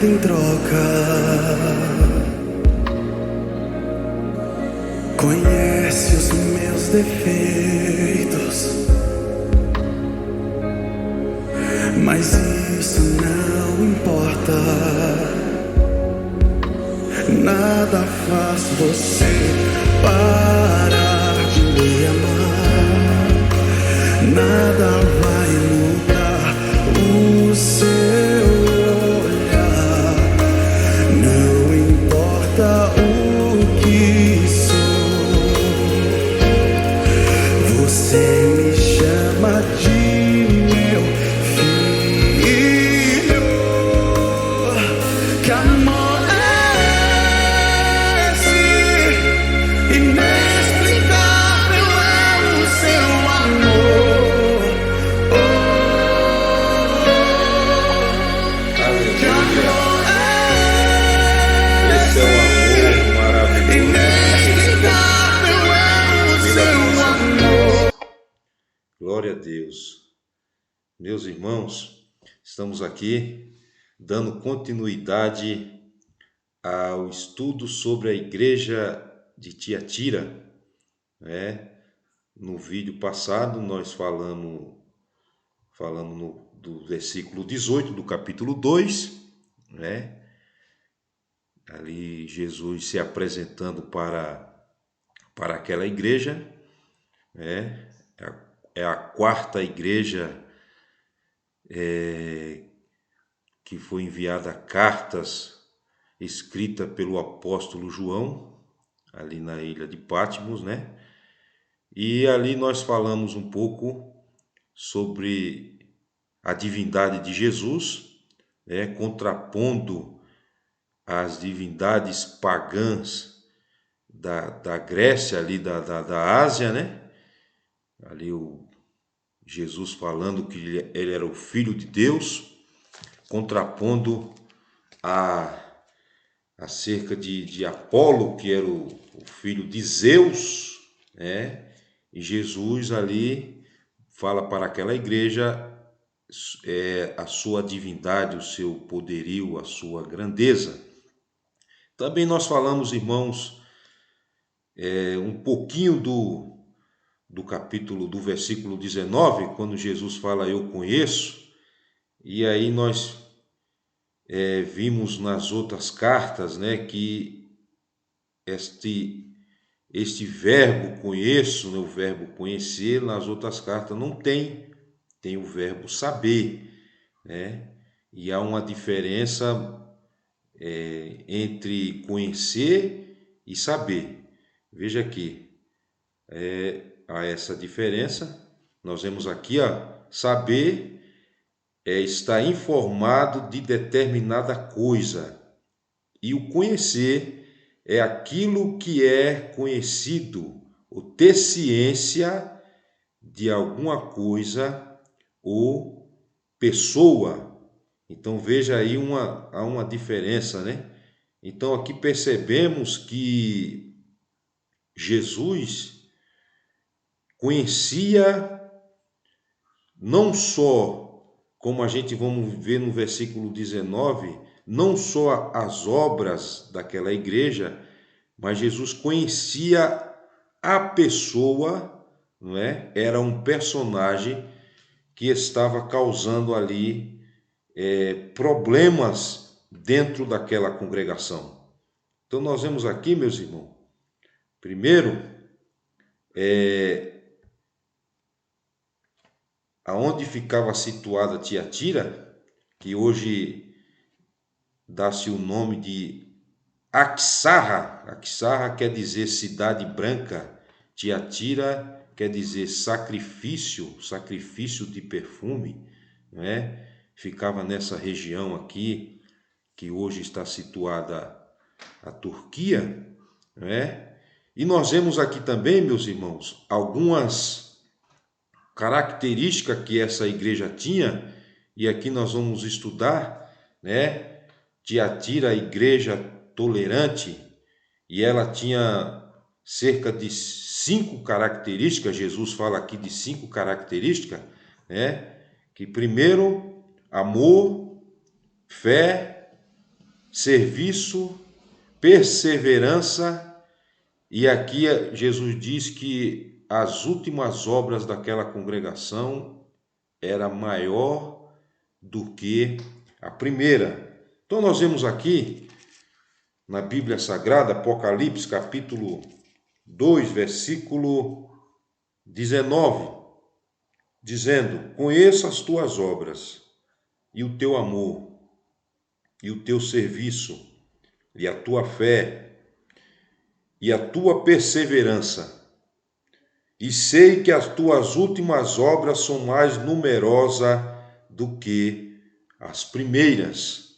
nada em troca. Conhece os meus defeitos, mas isso não importa. Nada faz você parar de me amar. Nada vai mudar o seu olhar. Não importa o que sou, você me chama de meu filho. Que amor é esse? Inexplicável é o seu amor. Que amor é Esse é o amor maravilhoso. inexplicável é o seu amor. Glória a Deus. Meus irmãos, estamos aqui dando continuidade ao estudo sobre a igreja de Tiatira, né? No vídeo passado nós falamos do versículo 18 do capítulo 2, né? Ali Jesus se apresentando para aquela igreja, né? É a quarta igreja que foi enviada cartas escrita pelo apóstolo João, ali na ilha de Patmos, né? E ali nós falamos um pouco sobre a divindade de Jesus, né? Contrapondo as divindades pagãs da Grécia, ali da Ásia, né? Ali Jesus falando que ele era o Filho de Deus, contrapondo acerca de Apolo, que era o filho de Zeus, né? E Jesus ali fala para aquela igreja a sua divindade, o seu poderio, a sua grandeza. Também nós falamos, irmãos, um pouquinho do capítulo, do versículo 19, quando Jesus fala eu conheço, e aí nós vimos nas outras cartas, né, que este verbo conheço, né, o verbo conhecer, nas outras cartas não tem o verbo saber, né? E há uma diferença entre conhecer e saber. Veja aqui, há essa diferença. Nós vemos aqui, saber estar informado de determinada coisa, e o conhecer é aquilo que é conhecido, ou ter ciência de alguma coisa ou pessoa. Então veja aí há uma diferença, né? Então aqui percebemos que Jesus conhecia não só, como a gente vamos ver no versículo 19, não só as obras daquela igreja, mas Jesus conhecia a pessoa, não é? Era um personagem que estava causando ali problemas dentro daquela congregação. Então nós vemos aqui, meus irmãos, primeiro, aonde ficava situada Tiatira, que hoje dá-se o nome de Axarra. Axarra quer dizer cidade branca, Tiatira quer dizer sacrifício de perfume, não é? Ficava nessa região aqui, que hoje está situada a Turquia, não é? E nós vemos aqui também, meus irmãos, algumas características que essa igreja tinha, e aqui nós vamos estudar, né? Tiatira, a igreja tolerante, e ela tinha cerca de 5 características. Jesus fala aqui de 5 características, né? Que primeiro, amor, fé, serviço, perseverança, e aqui Jesus diz que as últimas obras daquela congregação era maior do que a primeira. Então nós vemos aqui na Bíblia Sagrada, Apocalipse, capítulo 2, versículo 19, dizendo: conheço as tuas obras, e o teu amor, e o teu serviço, e a tua fé, e a tua perseverança, e sei que as tuas últimas obras são mais numerosas do que as primeiras.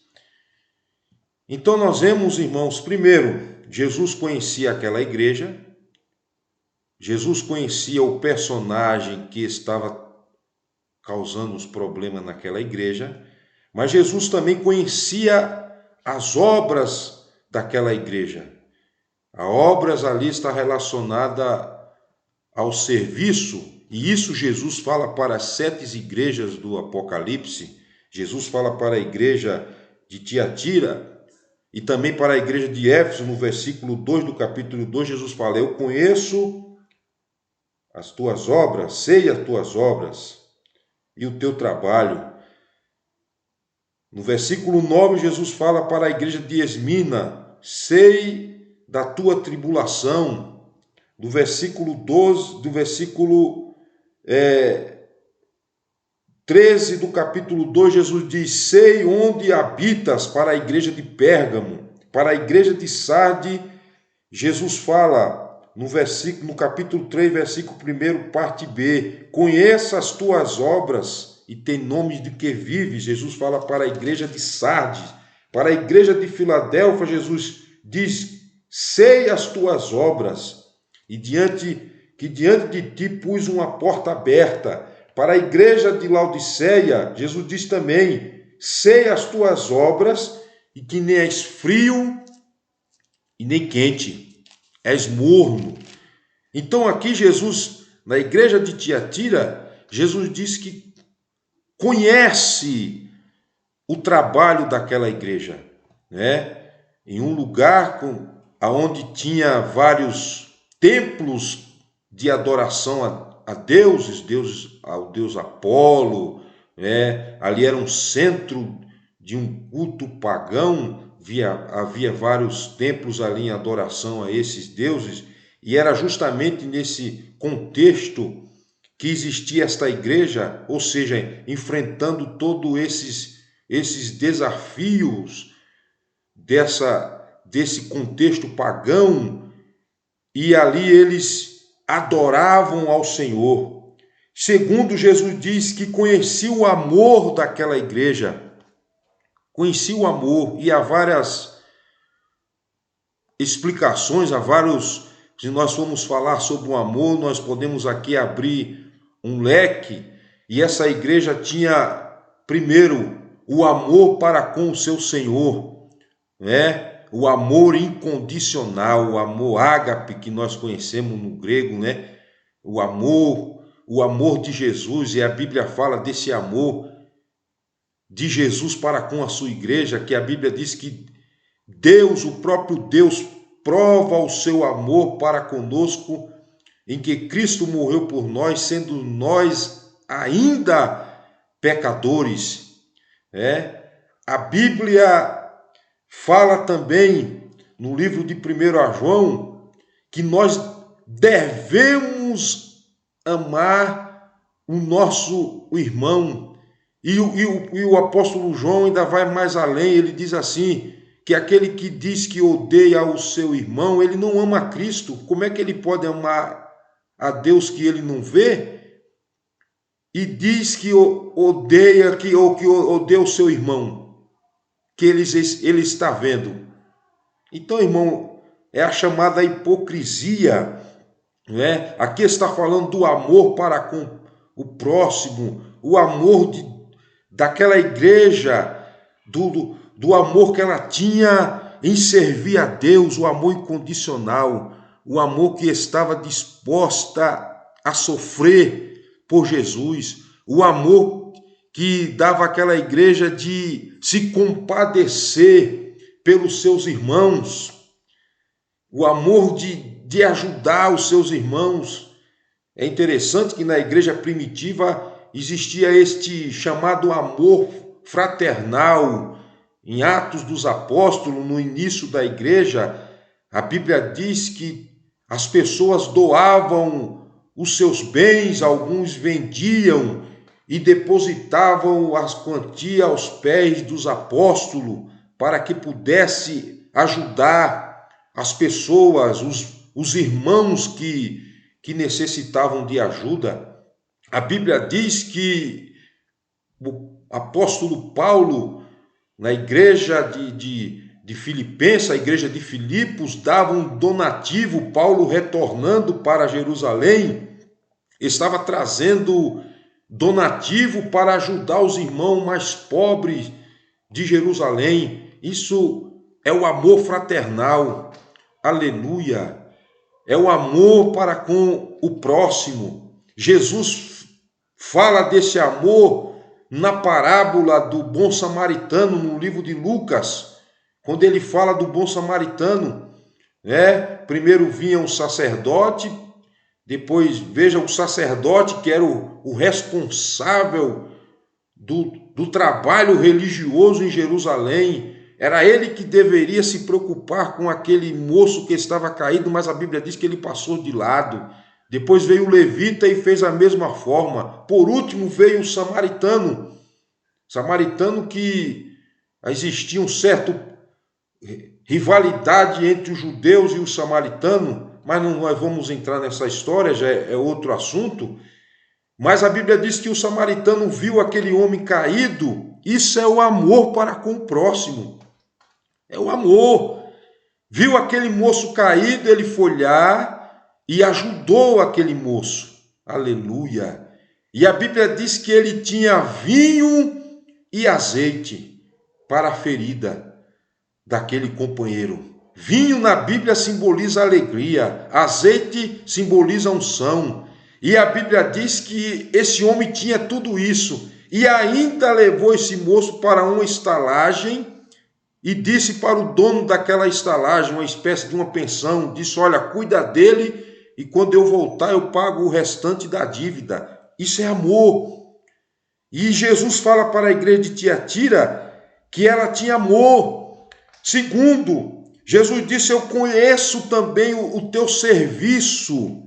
Então nós vemos, irmãos, primeiro, Jesus conhecia aquela igreja, Jesus conhecia o personagem que estava causando os problemas naquela igreja, mas Jesus também conhecia as obras daquela igreja. As obras ali está relacionada ao serviço, e isso Jesus fala para as 7 igrejas do Apocalipse. Jesus fala para a igreja de Tiatira e também para a igreja de Éfeso, no versículo 2 do capítulo 2, Jesus fala: eu conheço as tuas obras, sei as tuas obras e o teu trabalho. No versículo 9, Jesus fala para a igreja de Esmina: sei da tua tribulação. Do versículo 12, do versículo 13 do capítulo 2, Jesus diz: sei onde habitas, para a igreja de Pérgamo. Para a igreja de Sarde, Jesus fala no capítulo 3, versículo 1, parte B: conheça as tuas obras e tem nome de que vives. Jesus fala para a igreja de Sardes. Para a igreja de Filadélfia, Jesus diz: sei as tuas obras e diante de ti pus uma porta aberta. Para a igreja de Laodiceia, Jesus diz também: sei as tuas obras e que nem és frio e nem quente, és morno. Então aqui Jesus, na igreja de Tiatira, Jesus diz que conhece o trabalho daquela igreja, né? Em um lugar onde tinha vários templos de adoração a deuses, ao deus Apolo, né? Ali era um centro de um culto pagão, havia vários templos ali em adoração a esses deuses, e era justamente nesse contexto que existia esta igreja, ou seja, enfrentando todos esses desafios desse contexto pagão, e ali eles adoravam ao Senhor. Segundo, Jesus diz que conhecia o amor daquela igreja, conhecia o amor, e há várias explicações, se nós formos falar sobre o amor, nós podemos aqui abrir um leque, e essa igreja tinha, primeiro, o amor para com o seu Senhor, né? O amor incondicional, o amor ágape, que nós conhecemos no grego, né? O amor de Jesus, e a Bíblia fala desse amor de Jesus para com a sua igreja, que a Bíblia diz que Deus, o próprio Deus, prova o seu amor para conosco, em que Cristo morreu por nós, sendo nós ainda pecadores, né? A Bíblia fala também no livro de 1 João que nós devemos amar o nosso irmão. E o apóstolo João ainda vai mais além, ele diz assim, que aquele que diz que odeia o seu irmão, ele não ama Cristo. Como é que ele pode amar a Deus que ele não vê? E diz que odeia o seu irmão, que ele está vendo. Então, irmão, é a chamada hipocrisia, né? Aqui está falando do amor para com o próximo, o amor daquela igreja, do amor que ela tinha em servir a Deus, o amor incondicional, o amor que estava disposta a sofrer por Jesus, o amor que dava àquela igreja de se compadecer pelos seus irmãos, o amor de ajudar os seus irmãos. É interessante que na igreja primitiva existia este chamado amor fraternal. Em Atos dos Apóstolos, no início da igreja, a Bíblia diz que as pessoas doavam os seus bens, alguns vendiam e depositavam as quantias aos pés dos apóstolos para que pudesse ajudar as pessoas, os irmãos que necessitavam de ajuda. A Bíblia diz que o apóstolo Paulo, na igreja de Filipenses, a igreja de Filipos, dava um donativo. Paulo, retornando para Jerusalém, estava trazendo donativo para ajudar os irmãos mais pobres de Jerusalém. Isso é o amor fraternal. Aleluia! É o amor para com o próximo. Jesus fala desse amor na parábola do bom samaritano, no livro de Lucas, quando ele fala do bom samaritano, primeiro vinha um sacerdote, depois, veja, o sacerdote que era o responsável do trabalho religioso em Jerusalém, era ele que deveria se preocupar com aquele moço que estava caído, mas a Bíblia diz que ele passou de lado. Depois veio o levita e fez a mesma forma. Por último veio o samaritano que existia um certo rivalidade entre os judeus e os samaritanos, mas não nós vamos entrar nessa história, já é outro assunto. Mas a Bíblia diz que o samaritano viu aquele homem caído. Isso é o amor para com o próximo. É o amor. Viu aquele moço caído, ele foi lá e ajudou aquele moço. Aleluia. E a Bíblia diz que ele tinha vinho e azeite para a ferida daquele companheiro. Vinho na Bíblia simboliza alegria, azeite simboliza unção. E a Bíblia diz que esse homem tinha tudo isso e ainda levou esse moço para uma estalagem e disse para o dono daquela estalagem, uma espécie de uma pensão, disse: olha, cuida dele e quando eu voltar eu pago o restante da dívida. Isso é amor. E Jesus fala para a igreja de Tiatira que ela tinha amor. Segundo, Jesus disse: eu conheço também o teu serviço.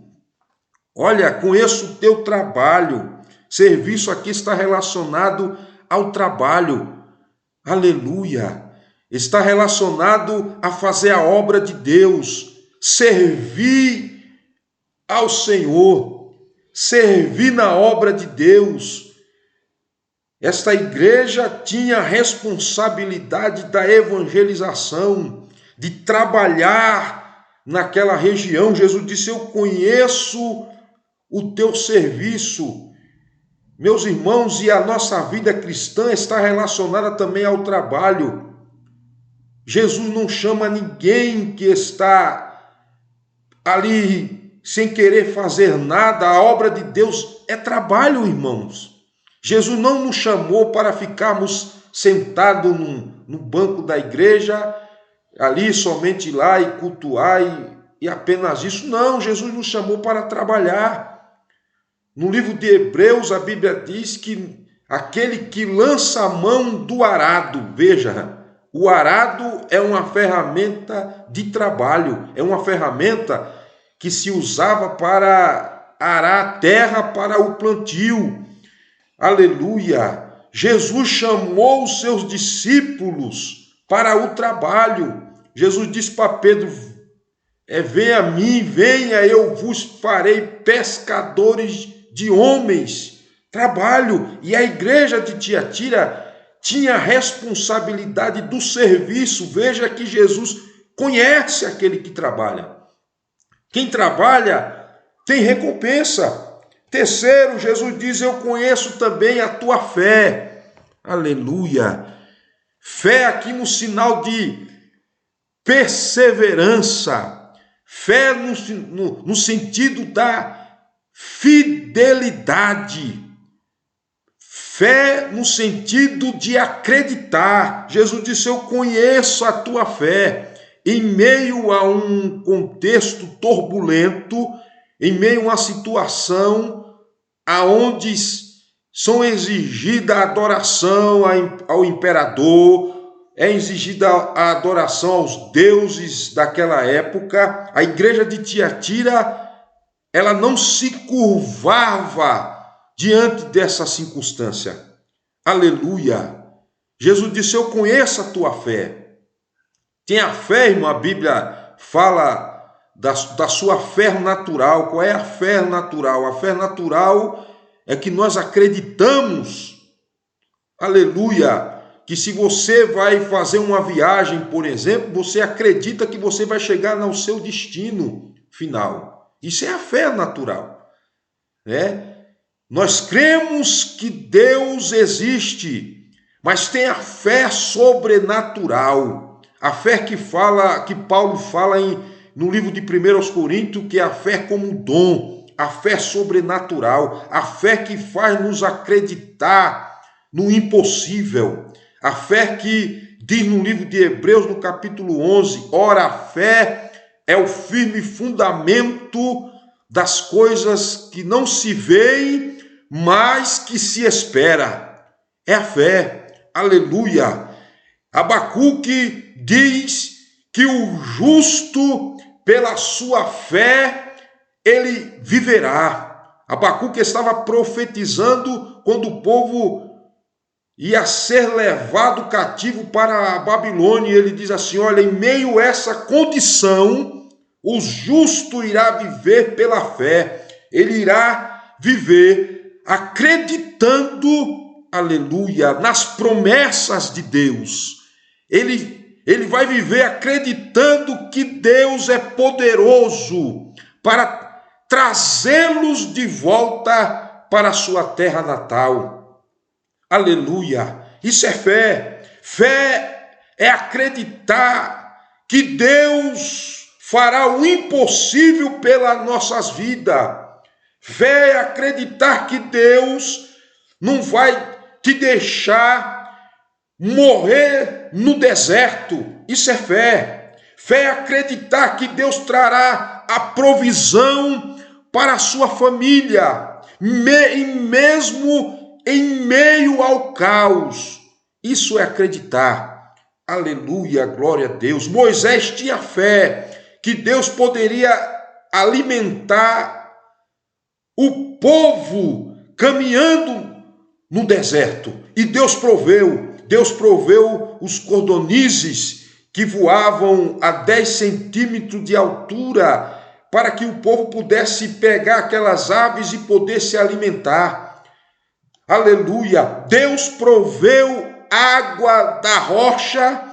Olha, conheço o teu trabalho. Serviço aqui está relacionado ao trabalho. Aleluia. Está relacionado a fazer a obra de Deus. Servir ao Senhor. Servir na obra de Deus. Esta igreja tinha a responsabilidade da evangelização, de trabalhar naquela região. Jesus disse: eu conheço o teu serviço. Meus irmãos, e a nossa vida cristã está relacionada também ao trabalho. Jesus não chama ninguém que está ali sem querer fazer nada. A obra de Deus é trabalho, irmãos. Jesus não nos chamou para ficarmos sentados no banco da igreja, ali somente lá e cultuar e apenas isso. Não, Jesus nos chamou para trabalhar. No livro de Hebreus, a Bíblia diz que aquele que lança a mão do arado, veja, o arado é uma ferramenta de trabalho, é uma ferramenta que se usava para arar a terra para o plantio. Aleluia! Jesus chamou os seus discípulos para o trabalho. Jesus disse para Pedro: venha a mim, venha, eu vos farei pescadores de homens. Trabalho. E a igreja de Tiatira tinha a responsabilidade do serviço. Veja que Jesus conhece aquele que trabalha. Quem trabalha tem recompensa. Terceiro, Jesus diz: eu conheço também a tua fé. Aleluia. Fé aqui no sinal de perseverança. Fé no sentido da fidelidade. Fé no sentido de acreditar. Jesus disse: eu conheço a tua fé. Em meio a um contexto turbulento, em meio a uma situação aonde são exigida a adoração ao imperador, é exigida a adoração aos deuses daquela época, a igreja de Tiatira, ela não se curvava diante dessa circunstância. Aleluia! Jesus disse: eu conheço a tua fé. Tenha fé, irmão. A Bíblia fala da sua fé natural. Qual é a fé natural? A fé natural é que nós acreditamos, aleluia, que se você vai fazer uma viagem, por exemplo, você acredita que você vai chegar no seu destino final. Isso é a fé natural, né? Nós cremos que Deus existe, mas tem a fé sobrenatural. A fé que Paulo fala no livro de 1 Coríntios, que é a fé como dom, a fé sobrenatural, a fé que faz nos acreditar no impossível, a fé que diz no livro de Hebreus, no capítulo 11, ora, a fé é o firme fundamento das coisas que não se veem, mas que se espera. É a fé, aleluia. Abacuque diz que o justo, pela sua fé, ele viverá. Abacuque estava profetizando quando o povo ia ser levado cativo para a Babilônia. Ele diz assim: olha, em meio a essa condição, o justo irá viver pela fé. Ele irá viver acreditando, aleluia, nas promessas de Deus. Ele vai viver acreditando que Deus é poderoso para trazê-los de volta para a sua terra natal. Aleluia! Isso é fé. Fé é acreditar que Deus fará o impossível pelas nossas vidas. Fé é acreditar que Deus não vai te deixar morrer no deserto. Isso é fé. Fé é acreditar que Deus trará a provisão para a sua família, mesmo em meio ao caos. Isso é acreditar. Aleluia, glória a Deus. Moisés tinha fé que Deus poderia alimentar o povo caminhando no deserto. E Deus proveu. Deus proveu os cordonizes que voavam a 10 centímetros de altura para que o povo pudesse pegar aquelas aves e poder se alimentar. Aleluia! Deus proveu água da rocha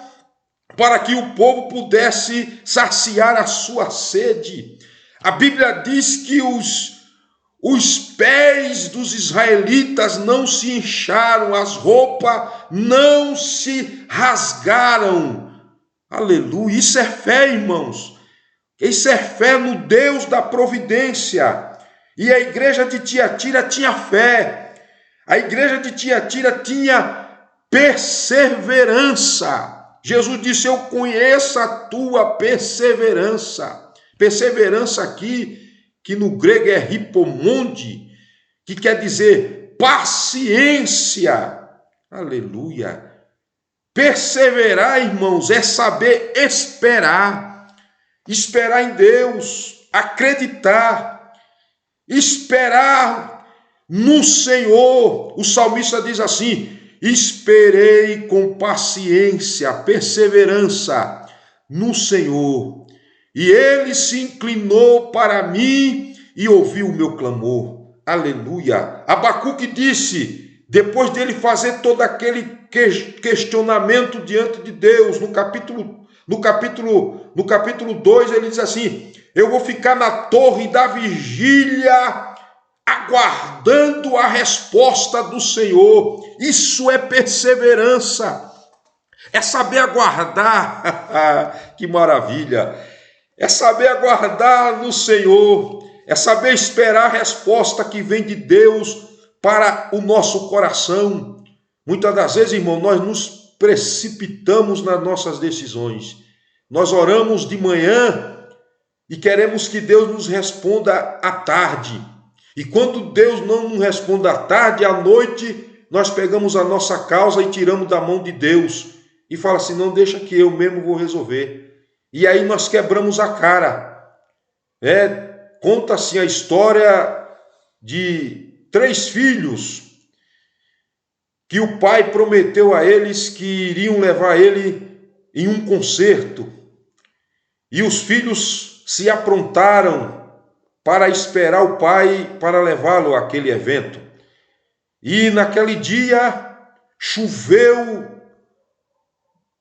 para que o povo pudesse saciar a sua sede. A Bíblia diz que os pés dos israelitas não se incharam, as roupas não se rasgaram. Aleluia! Isso é fé, irmãos. Isso é fé no Deus da providência. E a igreja de Tiatira tinha fé. A igreja de Tiatira tinha perseverança. Jesus disse: eu conheço a tua perseverança. Perseverança aqui, que no grego é hipomonde, que quer dizer paciência. Aleluia. Perseverar, irmãos, é saber esperar. Esperar em Deus, acreditar, esperar no Senhor. O salmista diz assim: esperei com paciência, perseverança no Senhor. E ele se inclinou para mim e ouviu o meu clamor. Aleluia. Abacuque disse, depois dele fazer todo aquele questionamento diante de Deus, no capítulo 2, ele diz assim: eu vou ficar na torre da vigília, aguardando a resposta do Senhor. Isso é perseverança. É saber aguardar. Que maravilha. É saber aguardar no Senhor, é saber esperar a resposta que vem de Deus para o nosso coração. Muitas das vezes, irmão, nós nos precipitamos nas nossas decisões. Nós oramos de manhã e queremos que Deus nos responda à tarde. E quando Deus não nos responde à tarde, à noite, nós pegamos a nossa causa e tiramos da mão de Deus. E fala assim, não, deixa que eu mesmo vou resolver. E aí nós quebramos a cara. Conta assim a história de 3 filhos que o pai prometeu a eles que iriam levar ele em um concerto. E os filhos se aprontaram para esperar o pai para levá-lo àquele evento. E naquele dia choveu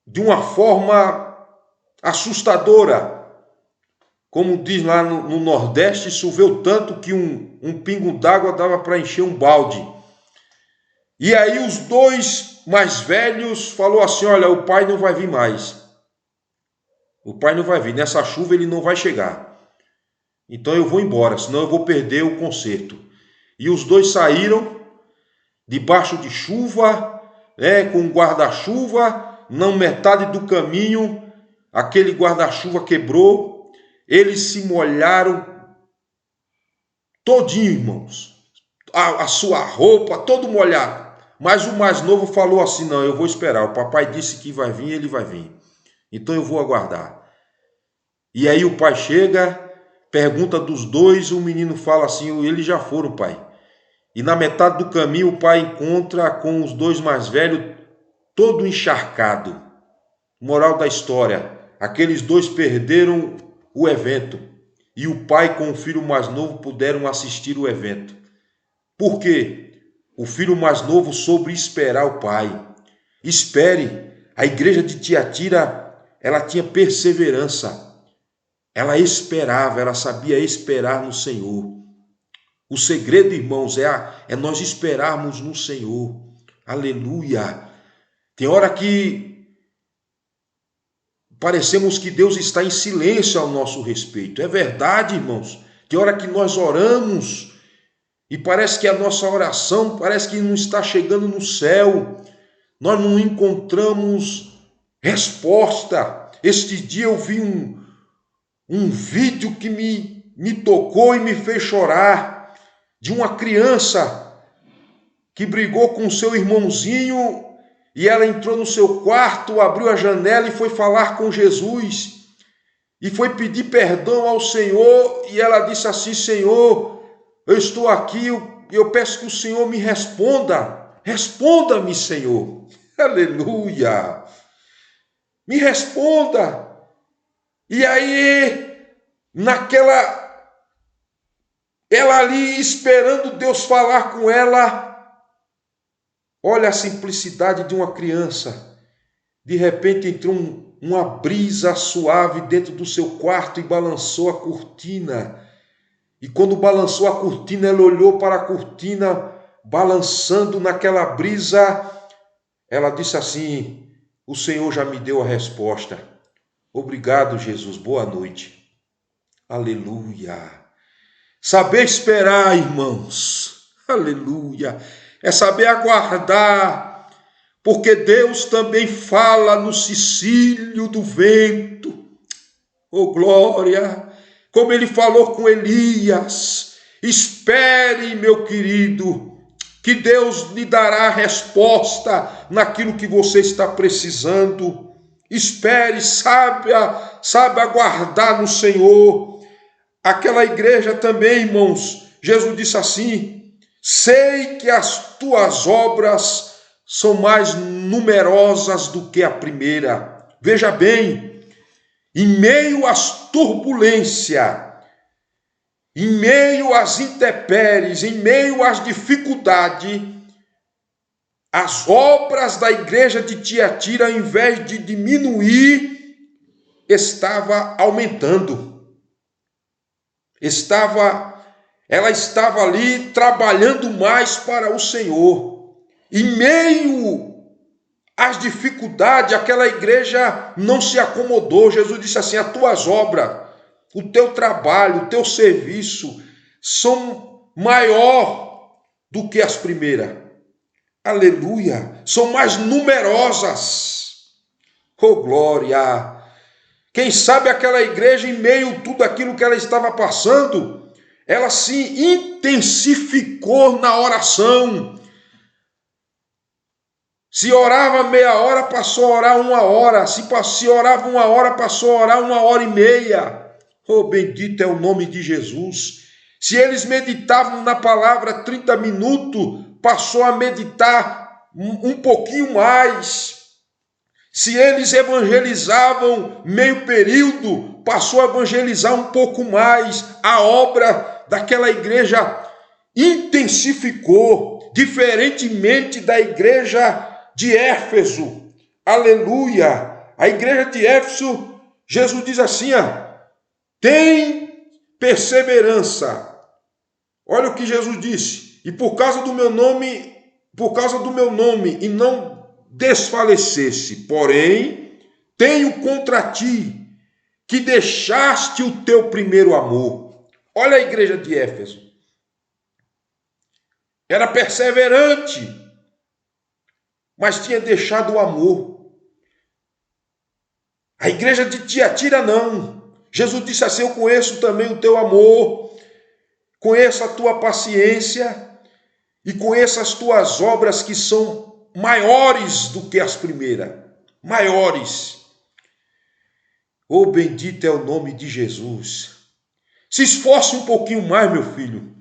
de uma forma assustadora. Como diz lá no Nordeste, choveu tanto que um pingo d'água dava para encher um balde. E aí os 2 mais velhos falou assim, olha, o pai não vai vir mais. O pai não vai vir, nessa chuva ele não vai chegar. Então eu vou embora, senão eu vou perder o concerto. E os 2 saíram debaixo de chuva, com um guarda-chuva, na metade do caminho, aquele guarda-chuva quebrou, eles se molharam todinho, irmãos. A sua roupa, todo molhado. Mas o mais novo falou assim, não, eu vou esperar, o papai disse que vai vir, ele vai vir. Então eu vou aguardar. E aí o pai chega, pergunta dos 2, o menino fala assim, eles já foram, pai. E na metade do caminho o pai encontra com os 2 mais velhos, todo encharcado. Moral da história, aqueles 2 perderam o evento. E o pai com o filho mais novo puderam assistir o evento. Por quê? O filho mais novo soube esperar o pai. Espere. A igreja de Tiatira, ela tinha perseverança. Ela esperava, ela sabia esperar no Senhor. O segredo, irmãos, é nós esperarmos no Senhor. Aleluia. Tem hora que parecemos que Deus está em silêncio ao nosso respeito. É verdade, irmãos. Tem hora que nós oramos e parece que a nossa oração parece que não está chegando no céu. Nós não encontramos resposta. Este dia eu vi um vídeo que me tocou e me fez chorar, de uma criança que brigou com seu irmãozinho e ela entrou no seu quarto, abriu a janela e foi falar com Jesus e foi pedir perdão ao Senhor, e ela disse assim, Senhor, eu estou aqui, eu peço que o Senhor me responda. Responda-me, Senhor. Aleluia. Me responda. E aí, ela ali esperando Deus falar com ela, olha a simplicidade de uma criança. De repente entrou uma brisa suave dentro do seu quarto e balançou a cortina. E quando balançou a cortina, ela olhou para a cortina, balançando naquela brisa. Ela disse assim, o Senhor já me deu a resposta. Obrigado, Jesus, boa noite. Aleluia. Saber esperar, irmãos. Aleluia. É saber aguardar, porque Deus também fala no cicílio do vento. Oh, glória! Como ele falou com Elias, espere, meu querido, que Deus lhe dará a resposta naquilo que você está precisando. Espere, saiba aguardar no Senhor. Aquela igreja também, irmãos, Jesus disse assim, sei que as tuas obras são mais numerosas do que a primeira. Veja bem, em meio às turbulências, em meio às intempéries, em meio às dificuldades, as obras da igreja de Tiatira, ao invés de diminuir, estava aumentando. Ela estava ali trabalhando mais para o Senhor. Em meio às dificuldades, aquela igreja não se acomodou. Jesus disse assim, as tuas obras, o teu trabalho, o teu serviço são maior do que as primeiras. Aleluia! São mais numerosas. Oh, glória! Quem sabe aquela igreja, em meio a tudo aquilo que ela estava passando, ela se intensificou na oração. Se orava meia hora, passou a orar 1 hora. Se orava 1 hora, passou a orar 1 hora e meia. Oh, bendito é o nome de Jesus. Se eles meditavam na palavra 30 minutos, passou a meditar um pouquinho mais. Se eles evangelizavam meio período, passou a evangelizar um pouco mais. A obra daquela igreja intensificou, diferentemente da igreja de Éfeso. Aleluia! A igreja de Éfeso, Jesus diz assim, tem perseverança. Olha o que Jesus disse. E por causa do meu nome, e não desfalecesse, porém, tenho contra ti que deixaste o teu primeiro amor. Olha a igreja de Éfeso. Era perseverante, mas tinha deixado o amor. A igreja de Tiatira não. Jesus disse assim, eu conheço também o teu amor, conheço a tua paciência e conheço as tuas obras que são maiores do que as primeiras. Maiores. Oh, bendito é o nome de Jesus. Se esforce um pouquinho mais, meu filho.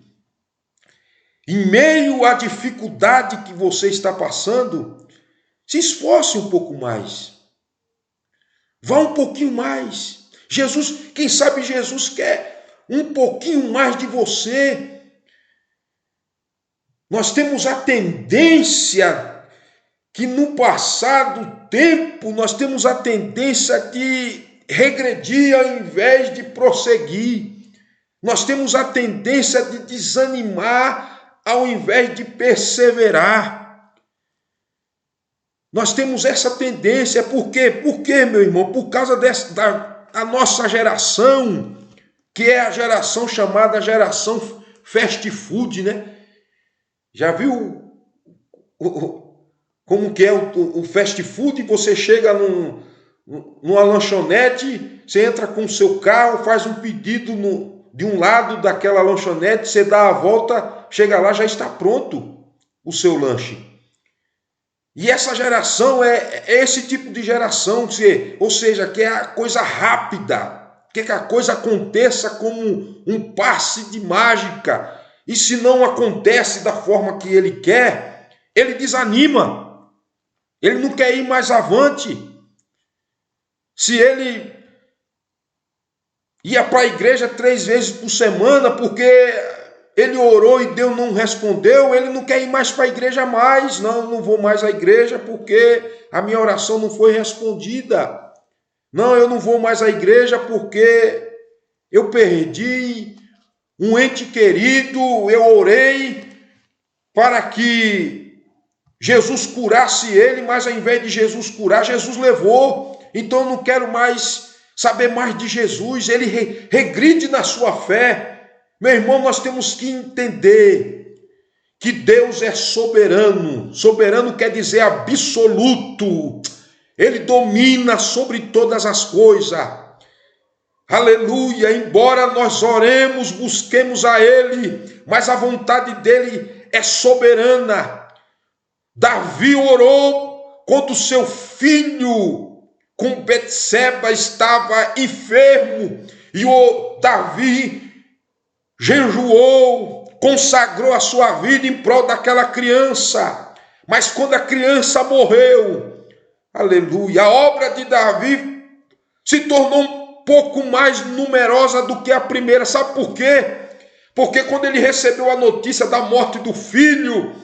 Em meio à dificuldade que você está passando, se esforce um pouco mais. Vá um pouquinho mais. Jesus, quem sabe Jesus quer um pouquinho mais de você. Nós temos a tendência que no passado tempo, nós temos a tendência de regredir ao invés de prosseguir. Nós temos a tendência de desanimar ao invés de perseverar. Nós temos essa tendência, por quê? Por quê, meu irmão? Por causa da nossa geração, que é a geração chamada geração fast food, né? Já viu como que é o fast food? Você chega numa lanchonete, você entra com o seu carro, faz um pedido de um lado daquela lanchonete, você dá a volta, chega lá, já está pronto o seu lanche. E essa geração é esse tipo de geração, ou seja, que é a coisa rápida, que a coisa aconteça como um passe de mágica. E se não acontece da forma que ele quer, ele desanima. Ele não quer ir mais avante. Se ele ia para a igreja 3 vezes por semana, porque ele orou e Deus não respondeu, ele não quer ir mais para a igreja mais. Não vou mais à igreja porque a minha oração não foi respondida. Não, eu não vou mais à igreja porque eu perdi um ente querido, eu orei para que Jesus curasse ele, mas ao invés de Jesus curar, Jesus levou. Então eu não quero mais saber mais de Jesus, ele regride na sua fé. Meu irmão, nós temos que entender que Deus é soberano. Soberano quer dizer absoluto. Ele domina sobre todas as coisas. Aleluia, embora nós oremos, busquemos a Ele, mas a vontade dEle é soberana. Davi orou quando seu filho com Betseba estava enfermo, e o Davi jejuou, consagrou a sua vida em prol daquela criança. Mas quando a criança morreu, aleluia, a obra de Davi se tornou pouco mais numerosa do que a primeira. Sabe por quê? Porque quando ele recebeu a notícia da morte do filho,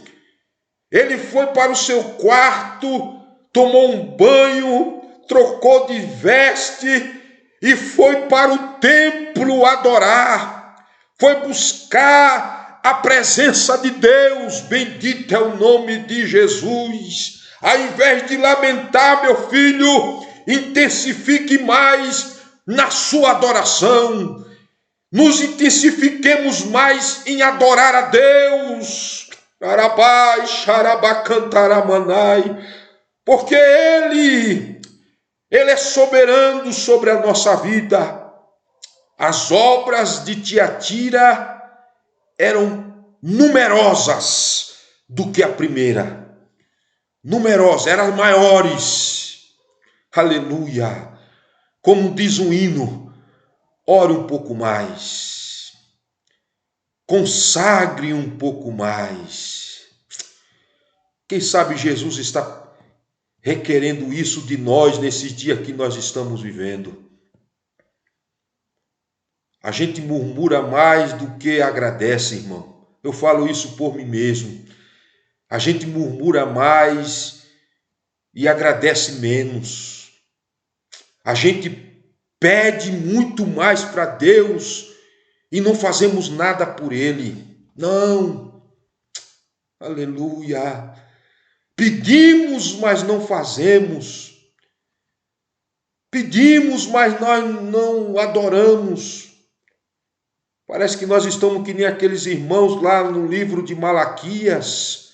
ele foi para o seu quarto, tomou um banho, trocou de veste e foi para o templo adorar. Foi buscar a presença de Deus. Bendito é o nome de Jesus. Ao invés de lamentar, meu filho, intensifique mais na sua adoração. Nos intensifiquemos mais em adorar a Deus. Arabai, xarabacantaramanai, porque Ele é soberano sobre a nossa vida. As obras de Tiatira eram numerosas do que a primeira. Numerosas, eram maiores. Aleluia. Como diz um hino, ore um pouco mais. Consagre um pouco mais. Quem sabe Jesus está requerendo isso de nós nesses dias que nós estamos vivendo. A gente murmura mais do que agradece, irmão. Eu falo isso por mim mesmo. A gente murmura mais e agradece menos. A gente pede muito mais para Deus e não fazemos nada por Ele. Não. Aleluia. Pedimos, mas não fazemos. Pedimos, mas nós não adoramos. Parece que nós estamos que nem aqueles irmãos lá no livro de Malaquias,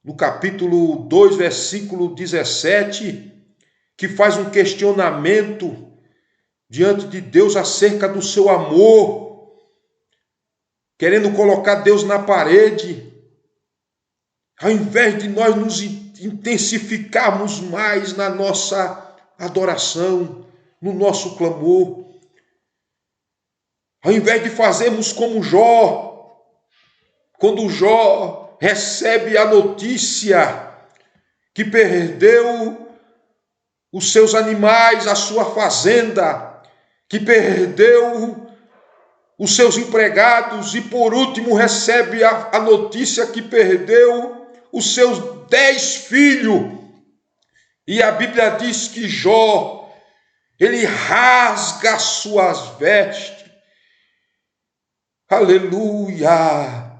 no capítulo 2, versículo 17, que faz um questionamento diante de Deus acerca do seu amor, querendo colocar Deus na parede, ao invés de nós nos intensificarmos mais na nossa adoração, no nosso clamor. Ao invés de fazermos como Jó, quando Jó recebe a notícia que perdeu os seus animais, a sua fazenda, que perdeu os seus empregados e por último recebe a notícia que perdeu os seus 10 filhos. E a Bíblia diz que Jó, ele rasga as suas vestes. Aleluia!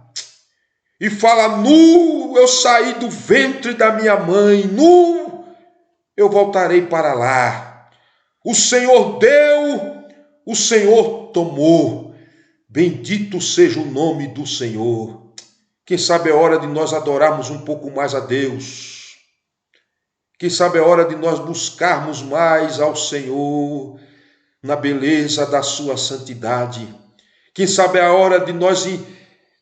E fala, nu eu saí do ventre da minha mãe, nu eu voltarei para lá. O Senhor deu, o Senhor tomou. Bendito seja o nome do Senhor. Quem sabe é hora de nós adorarmos um pouco mais a Deus. Quem sabe é hora de nós buscarmos mais ao Senhor na beleza da sua santidade. Quem sabe é a hora de nós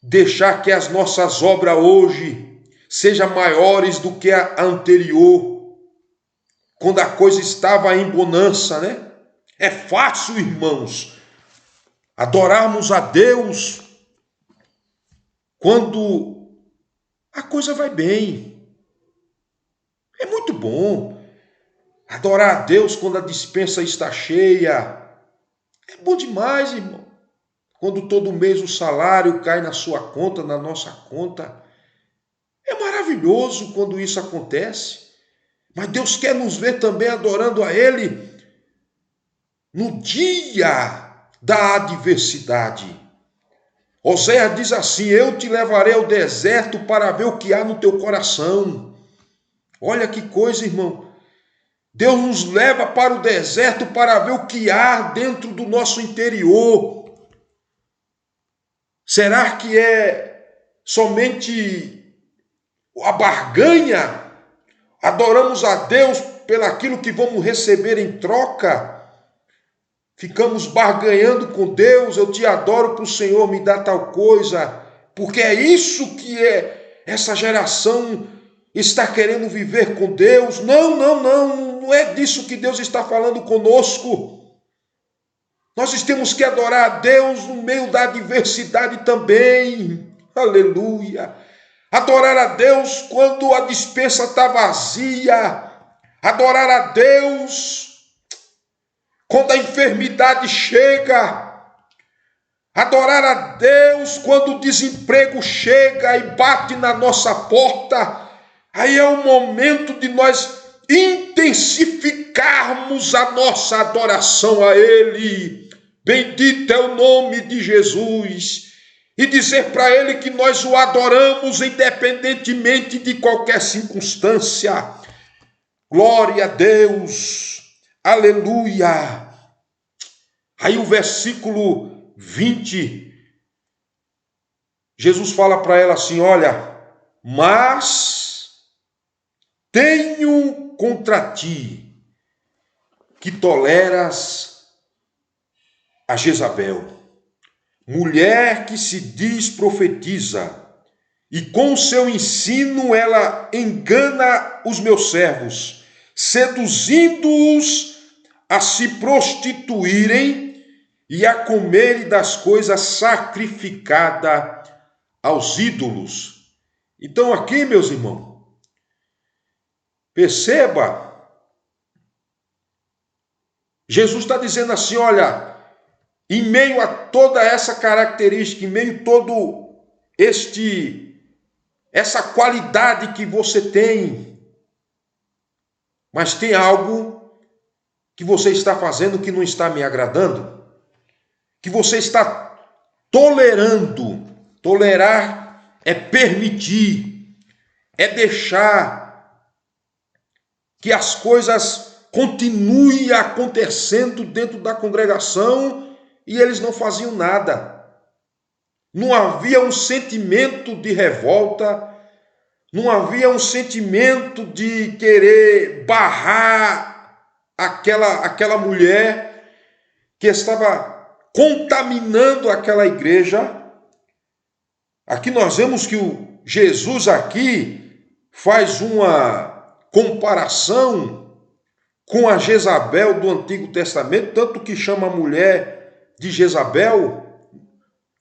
deixar que as nossas obras hoje sejam maiores do que a anterior, quando a coisa estava em bonança, né? É fácil, irmãos, adorarmos a Deus quando a coisa vai bem. É muito bom adorar a Deus quando a despensa está cheia. É bom demais, irmão. Quando todo mês o salário cai na sua conta, na nossa conta. É maravilhoso quando isso acontece. Mas Deus quer nos ver também adorando a Ele no dia da adversidade. Oséias diz assim, eu te levarei ao deserto para ver o que há no teu coração. Olha que coisa, irmão. Deus nos leva para o deserto para ver o que há dentro do nosso interior. Será que é somente a barganha? Adoramos a Deus pelaquilo que vamos receber em troca? Ficamos barganhando com Deus, eu te adoro para o Senhor me dar tal coisa, porque é isso que essa geração está querendo viver com Deus. Não é disso que Deus está falando conosco. Nós temos que adorar a Deus no meio da adversidade também. Aleluia. Adorar a Deus quando a despensa está vazia. Adorar a Deus quando a enfermidade chega. Adorar a Deus quando o desemprego chega e bate na nossa porta. Aí é o momento de nós intensificarmos a nossa adoração a Ele. Bendito é o nome de Jesus. E dizer para Ele que nós o adoramos independentemente de qualquer circunstância. Glória a Deus. Aleluia. Aí o versículo 20. Jesus fala para ela assim: olha, mas tenho contra ti que toleras a Jezabel, mulher que se diz profetiza, e com o seu ensino ela engana os meus servos, seduzindo-os a se prostituírem e a comerem das coisas sacrificadas aos ídolos. Então aqui, meus irmãos, perceba, Jesus está dizendo assim: olha, em meio a toda essa característica, em meio a todo essa qualidade que você tem, mas tem algo que você está fazendo que não está me agradando, que você está tolerando. Tolerar é permitir, é deixar que as coisas continuem acontecendo dentro da congregação e eles não faziam nada. Não havia um sentimento de revolta, não havia um sentimento de querer barrar aquela mulher que estava contaminando aquela igreja. Aqui nós vemos que o Jesus aqui faz uma comparação com a Jezabel do Antigo Testamento, tanto que chama a mulher de Jezabel.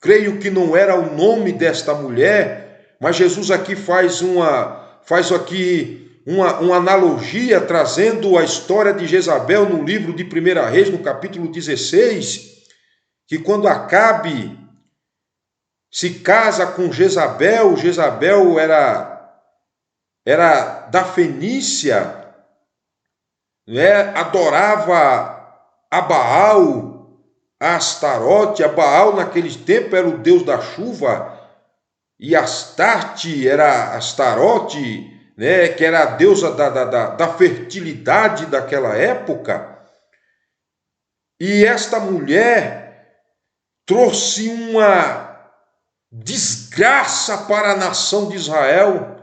Creio que não era o nome desta mulher, mas Jesus aqui faz uma analogia, trazendo a história de Jezabel no livro de 1 Reis, no capítulo 16, que quando Acabe se casa com Jezabel, Jezabel era da Fenícia, né? Adorava a Baal, a Astarote. A Baal naquele tempo era o deus da chuva, e Astarte era Astarote, né? Que era a deusa da fertilidade daquela época. E esta mulher trouxe uma desgraça para a nação de Israel,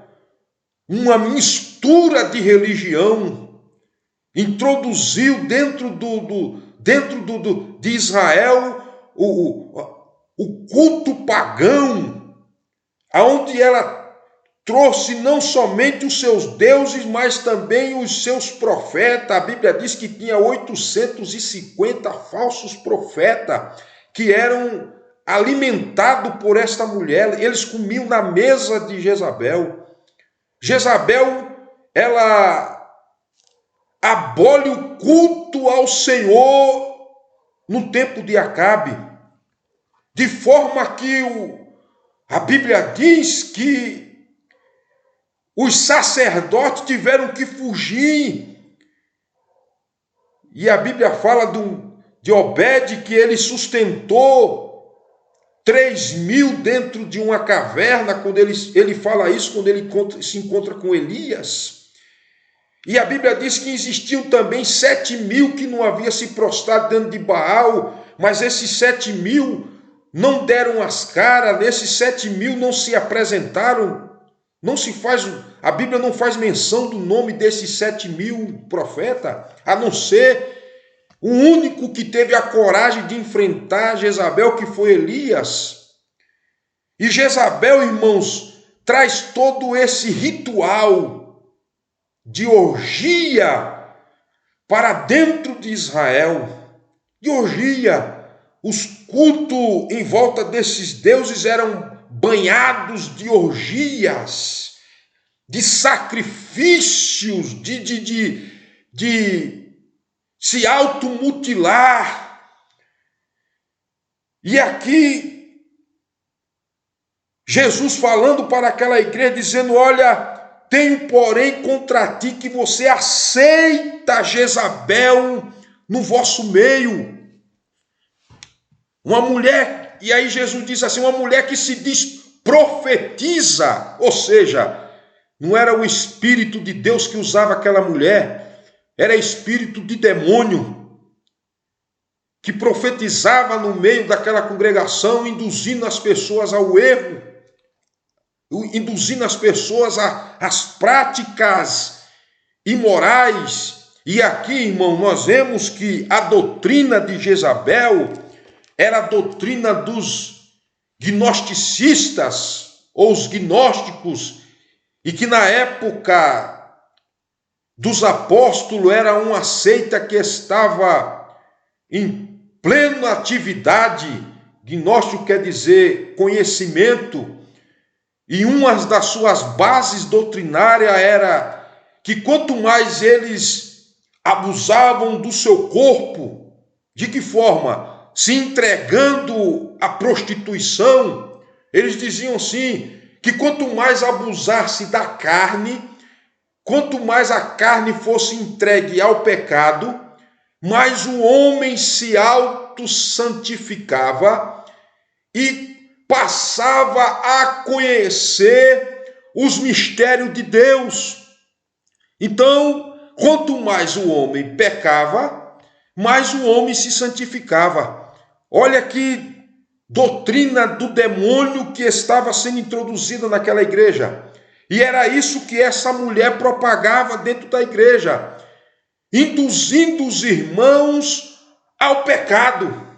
uma mistura de religião, introduziu dentro de Israel o culto pagão, aonde ela trouxe não somente os seus deuses, mas também os seus profetas. A Bíblia diz que tinha 850 falsos profetas que eram alimentado por esta mulher. Eles comiam na mesa de Jezabel. Jezabel, ela abole o culto ao Senhor no tempo de Acabe, de forma que a Bíblia diz que os sacerdotes tiveram que fugir. E a Bíblia fala de Obed, que ele sustentou 3.000 dentro de uma caverna, quando ele fala isso, quando ele se encontra com Elias. E a Bíblia diz que existiam também 7.000 que não haviam se prostrado diante de Baal, mas esses 7.000 não deram as caras, esses 7.000 não se apresentaram, a Bíblia não faz menção do nome desses 7.000 profetas, a não ser o único que teve a coragem de enfrentar Jezabel, que foi Elias. E Jezabel, irmãos, traz todo esse ritual de orgia para dentro de Israel. De orgia. Os cultos em volta desses deuses eram banhados de orgias, de sacrifícios, de se automutilar. E aqui, Jesus falando para aquela igreja, dizendo: olha, tenho porém contra ti que você aceita Jezabel no vosso meio. Uma mulher, e aí Jesus diz assim, uma mulher que se diz profetiza, ou seja, não era o Espírito de Deus que usava aquela mulher, era espírito de demônio, que profetizava no meio daquela congregação, induzindo as pessoas ao erro. induzindo as pessoas às práticas imorais. E aqui, irmão, nós vemos que a doutrina de Jezabel era a doutrina dos gnosticistas, ou os gnósticos, e que na época dos apóstolos era uma seita que estava em plena atividade. Gnóstico quer dizer conhecimento, e uma das suas bases doutrinárias era que quanto mais eles abusavam do seu corpo, de que forma? Se entregando à prostituição. Eles diziam assim, que quanto mais abusasse da carne, quanto mais a carne fosse entregue ao pecado, mais o homem se auto-santificava e passava a conhecer os mistérios de Deus. Então, quanto mais o homem pecava, mais o homem se santificava. Olha que doutrina do demônio que estava sendo introduzida naquela igreja. E era isso que essa mulher propagava dentro da igreja, induzindo os irmãos ao pecado,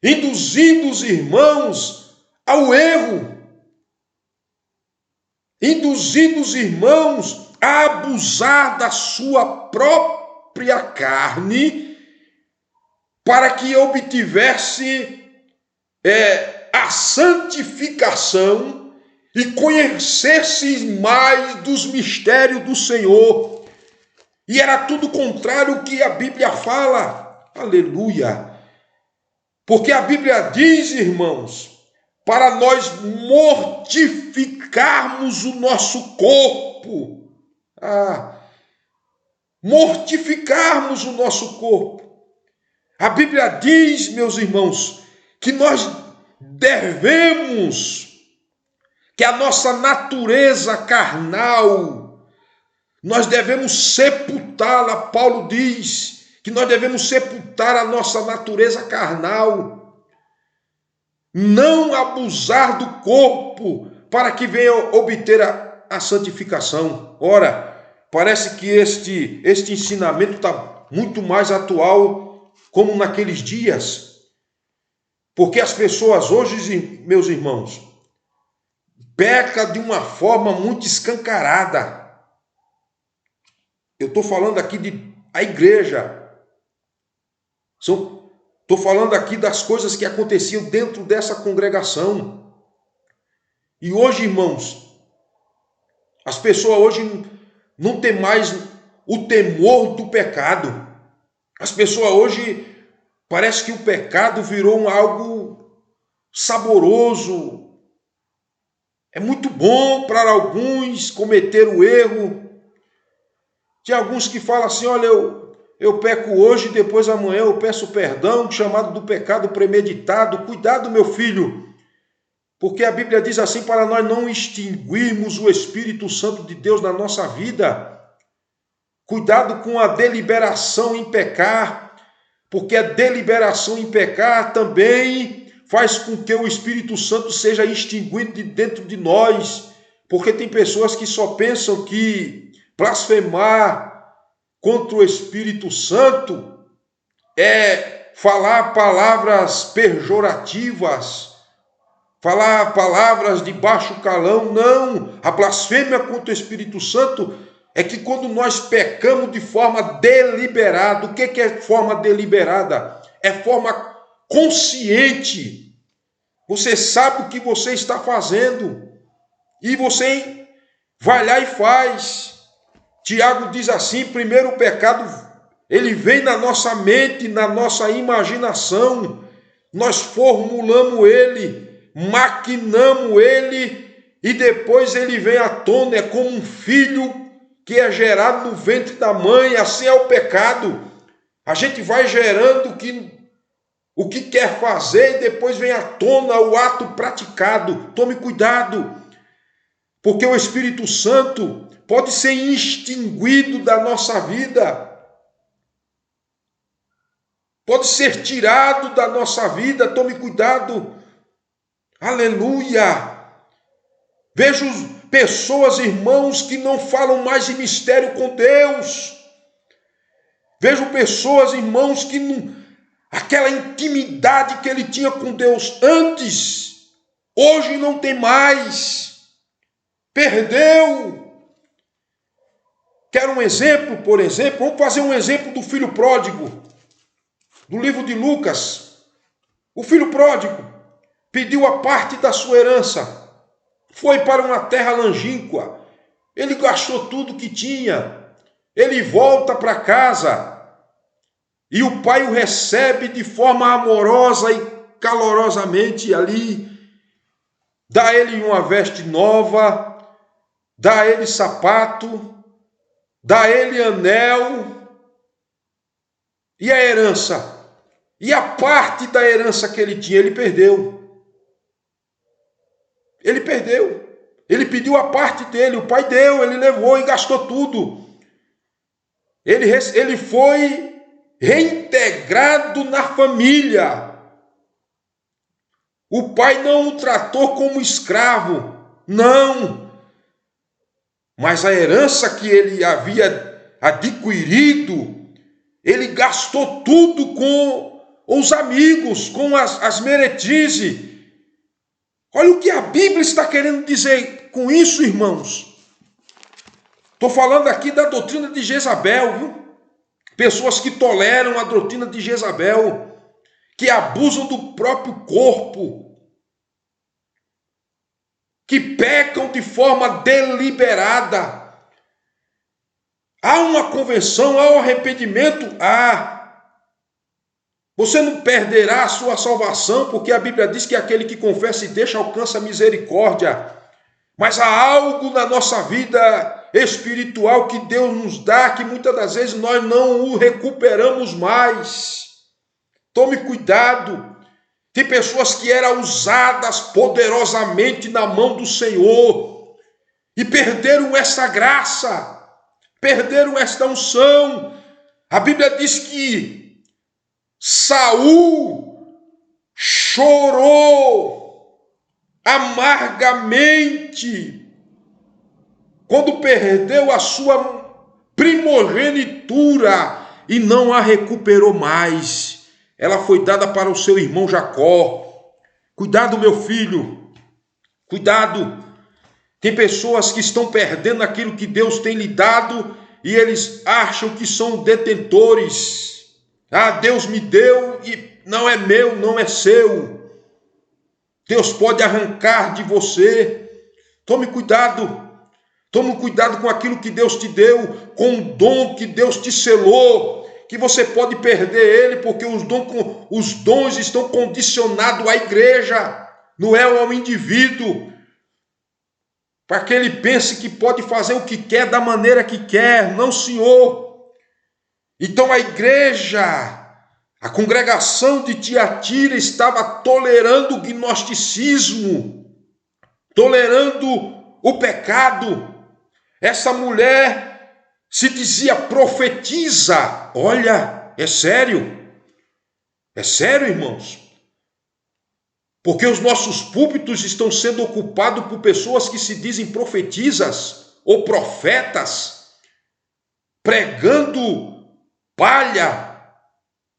induzindo os irmãos ao erro, induzindo os irmãos a abusar da sua própria carne para que obtivesse a santificação e conhecesse mais dos mistérios do Senhor. E era tudo contrário ao que a Bíblia fala. Aleluia! Porque a Bíblia diz, irmãos, para nós mortificarmos o nosso corpo. Mortificarmos o nosso corpo. A Bíblia diz, meus irmãos, que nós devemos, que a nossa natureza carnal, nós devemos sepultá-la. Paulo diz que nós devemos sepultar a nossa natureza carnal, não abusar do corpo para que venha obter a santificação. Ora, parece que este ensinamento está muito mais atual como naqueles dias, porque as pessoas hoje, meus irmãos, pecam de uma forma muito escancarada. Eu estou falando aqui a igreja. Estou falando aqui das coisas que aconteciam dentro dessa congregação. E hoje, irmãos, as pessoas hoje não têm mais o temor do pecado. As pessoas hoje, parece que o pecado virou algo saboroso. É muito bom para alguns cometer o erro. Tem alguns que falam assim, olha, eu peco hoje, depois amanhã eu peço perdão, chamado do pecado premeditado. Cuidado, meu filho, porque a Bíblia diz assim, para nós não extinguirmos o Espírito Santo de Deus na nossa vida. Cuidado com a deliberação em pecar, porque a deliberação em pecar também faz com que o Espírito Santo seja extinguido de dentro de nós, porque tem pessoas que só pensam que blasfemar contra o Espírito Santo é falar palavras pejorativas, falar palavras de baixo calão. Não, a blasfêmia contra o Espírito Santo é que quando nós pecamos de forma deliberada. O que é forma deliberada? É forma consciente. Você sabe o que você está fazendo e você vai lá e faz. Tiago diz assim, primeiro o pecado, ele vem na nossa mente, na nossa imaginação. Nós formulamos ele, maquinamos ele e depois ele vem à tona. É como um filho que é gerado no ventre da mãe. Assim é o pecado. A gente vai gerando o que quer fazer e depois vem à tona o ato praticado. Tome cuidado, porque o Espírito Santo pode ser extinguido da nossa vida, pode ser tirado da nossa vida. Tome cuidado. Aleluia. Vejo pessoas, irmãos, que não falam mais em mistério com Deus. Vejo pessoas, irmãos, que não, aquela intimidade que ele tinha com Deus antes, hoje não tem mais. Perdeu. Quer um exemplo, por exemplo? Vamos fazer um exemplo do filho pródigo, do livro de Lucas. O filho pródigo pediu a parte da sua herança. Foi para uma terra longínqua. Ele gastou tudo que tinha. Ele volta para casa. E o pai o recebe de forma amorosa e calorosamente ali. Dá a ele uma veste nova. Dá a ele sapato. Dá a ele anel. E a herança? E a parte da herança que ele tinha, ele perdeu. Ele perdeu. Ele pediu a parte dele, o pai deu, ele levou e gastou tudo. Ele foi reintegrado na família. O pai não o tratou como escravo, não. Mas a herança que ele havia adquirido, ele gastou tudo com os amigos, com as meretrizes. Olha o que a Bíblia está querendo dizer com isso, irmãos. Estou falando aqui da doutrina de Jezabel, viu? Pessoas que toleram a doutrina de Jezabel, que abusam do próprio corpo, que pecam de forma deliberada. Há uma conversão, há um arrependimento? Há. Você não perderá a sua salvação, porque a Bíblia diz que aquele que confessa e deixa alcança misericórdia. Mas há algo na nossa vida espiritual que Deus nos dá, que muitas das vezes nós não o recuperamos mais. Tome cuidado. Tem pessoas que eram usadas poderosamente na mão do Senhor e perderam essa graça, perderam esta unção. A Bíblia diz que Saul chorou amargamente quando perdeu a sua primogenitura e não a recuperou mais. Ela foi dada para o seu irmão Jacó. Cuidado, meu filho, cuidado. Tem pessoas que estão perdendo aquilo que Deus tem lhe dado e eles acham que são detentores. Ah, Deus me deu e não é meu, não é seu. Deus pode arrancar de você. Tome cuidado. Tome cuidado com aquilo que Deus te deu, com o dom que Deus te selou, que você pode perder ele, porque os dons estão condicionados à igreja, não é ao indivíduo, para que ele pense que pode fazer o que quer, da maneira que quer. Não, senhor. Então a igreja, a congregação de Tiatira estava tolerando o gnosticismo, tolerando o pecado. Essa mulher se dizia profetisa. Olha, é sério, irmãos. Porque os nossos púlpitos estão sendo ocupados por pessoas que se dizem profetisas ou profetas, pregando palha,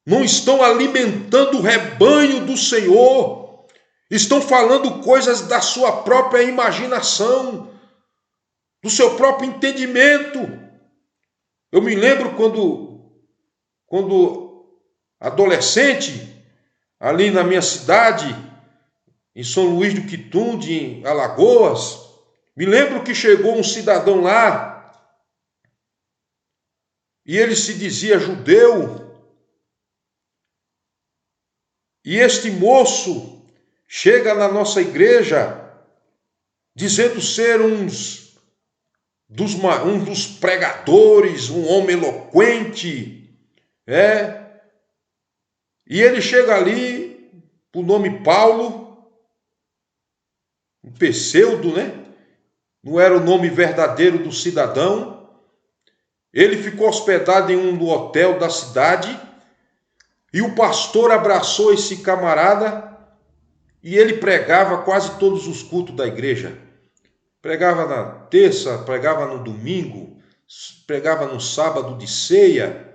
não estão alimentando o rebanho do Senhor, estão falando coisas da sua própria imaginação, do seu próprio entendimento. Eu me lembro quando adolescente, ali na minha cidade, em São Luís do Quitunde, em Alagoas, me lembro que chegou um cidadão lá, e ele se dizia judeu, e este moço chega na nossa igreja dizendo ser um dos pregadores, um homem eloquente, e ele chega ali, o nome Paulo, um pseudo, não era o nome verdadeiro do cidadão. Ele ficou hospedado em um hotel da cidade e o pastor abraçou esse camarada e ele pregava quase todos os cultos da igreja. Pregava na terça, pregava no domingo, pregava no sábado de ceia,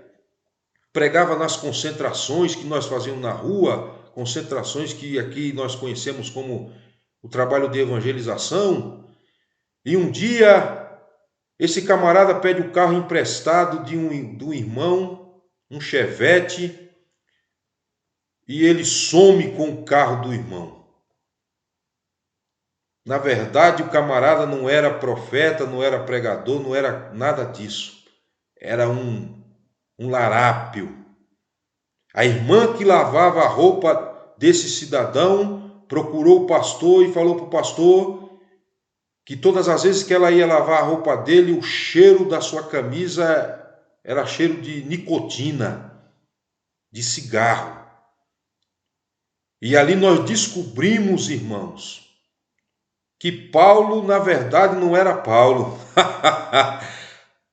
pregava nas concentrações que nós fazíamos na rua, concentrações que aqui nós conhecemos como o trabalho de evangelização. E um dia, esse camarada pede o carro emprestado do irmão, um Chevette, e ele some com o carro do irmão. Na verdade, o camarada não era profeta, não era pregador, não era nada disso. Era um larápio. A irmã que lavava a roupa desse cidadão procurou o pastor e falou para o pastor que todas as vezes que ela ia lavar a roupa dele, o cheiro da sua camisa era cheiro de nicotina, de cigarro. E ali nós descobrimos, irmãos, que Paulo, na verdade, não era Paulo.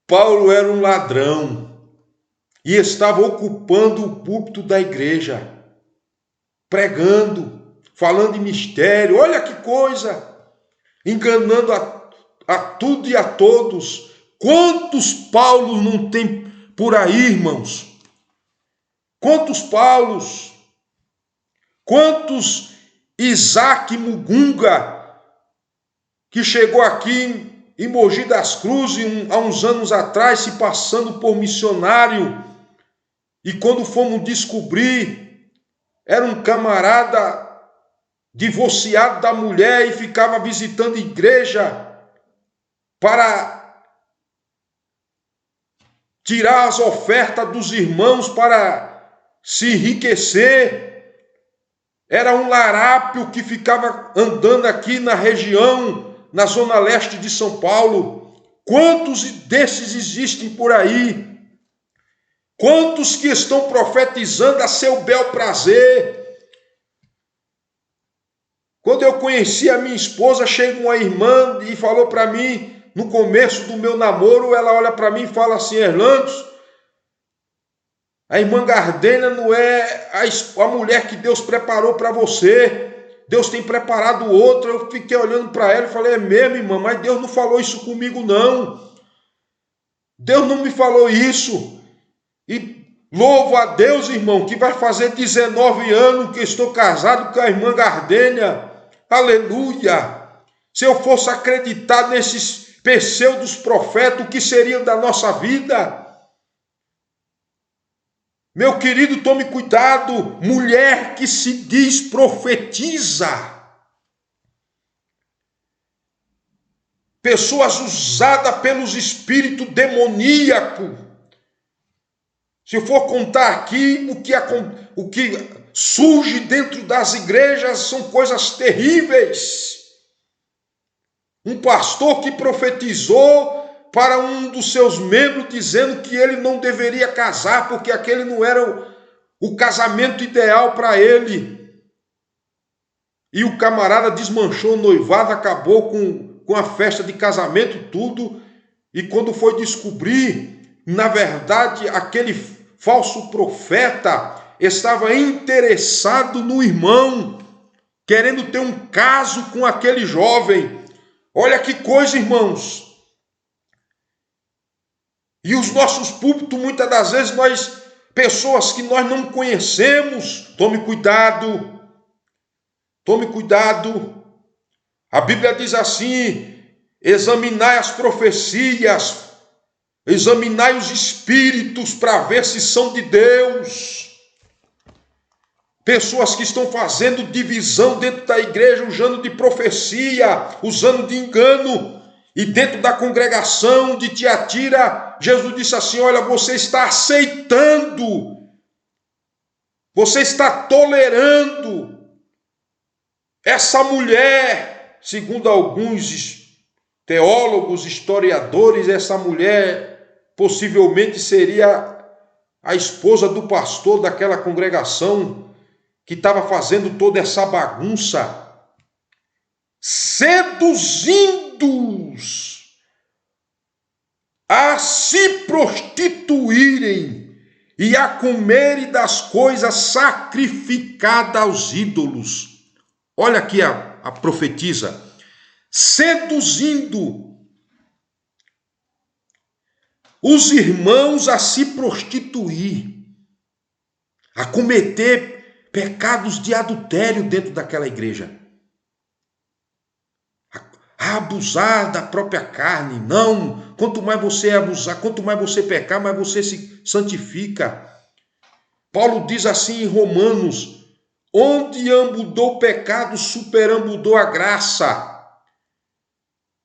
Paulo era um ladrão e estava ocupando o púlpito da igreja, pregando, falando em mistério. Olha que coisa! Enganando a tudo e a todos. Quantos Paulos não tem por aí, irmãos? Quantos Paulos? Quantos Isaac Mugunga, que chegou aqui em Mogi das Cruzes há uns anos atrás, se passando por missionário, e quando fomos descobrir, era um camarada divorciado da mulher e ficava visitando igreja para tirar as ofertas dos irmãos para se enriquecer. Era um larápio que ficava andando aqui na região, na zona leste de São Paulo. Quantos desses existem por aí? Quantos que estão profetizando a seu bel prazer? Quando eu conheci a minha esposa, chega uma irmã e falou para mim, no começo do meu namoro, ela olha para mim e fala assim: Erlandes, a irmã Gardênia não é a mulher que Deus preparou para você. Deus tem preparado outra. Eu fiquei olhando para ela e falei: é mesmo, irmã, mas Deus não falou isso comigo, não. Deus não me falou isso. E louvo a Deus, irmão, que vai fazer 19 anos que estou casado com a irmã Gardênia. Aleluia! Se eu fosse acreditar nesses pseudos profetas, o que seria da nossa vida? Meu querido, tome cuidado, mulher que se diz profetiza. Pessoas usadas pelos espíritos demoníacos. Se eu for contar aqui, o que surge dentro das igrejas são coisas terríveis. Um pastor que profetizou para um dos seus membros, dizendo que ele não deveria casar, porque aquele não era o casamento ideal para ele. E o camarada desmanchou o noivado, acabou com a festa de casamento, tudo. E quando foi descobrir, na verdade, aquele falso profeta estava interessado no irmão, querendo ter um caso com aquele jovem. Olha que coisa, irmãos. E os nossos púlpitos, muitas das vezes, pessoas que nós não conhecemos, tome cuidado. Tome cuidado. A Bíblia diz assim: examinai as profecias, examinai os espíritos para ver se são de Deus. Pessoas que estão fazendo divisão dentro da igreja, usando de profecia, usando de engano. E dentro da congregação de Tiatira, Jesus disse assim: olha, você está aceitando, você está tolerando essa mulher. Segundo alguns teólogos, historiadores, essa mulher possivelmente seria a esposa do pastor daquela congregação que estava fazendo toda essa bagunça, seduzindo-os a se prostituírem e a comerem das coisas sacrificadas aos ídolos. Olha aqui a profetisa: seduzindo os irmãos a se prostituir, a cometer pecados de adultério dentro daquela igreja, a abusar da própria carne. Não, quanto mais você abusar, quanto mais você pecar, mais você se santifica. Paulo diz assim em Romanos: onde ambudou o pecado, superambudou a graça.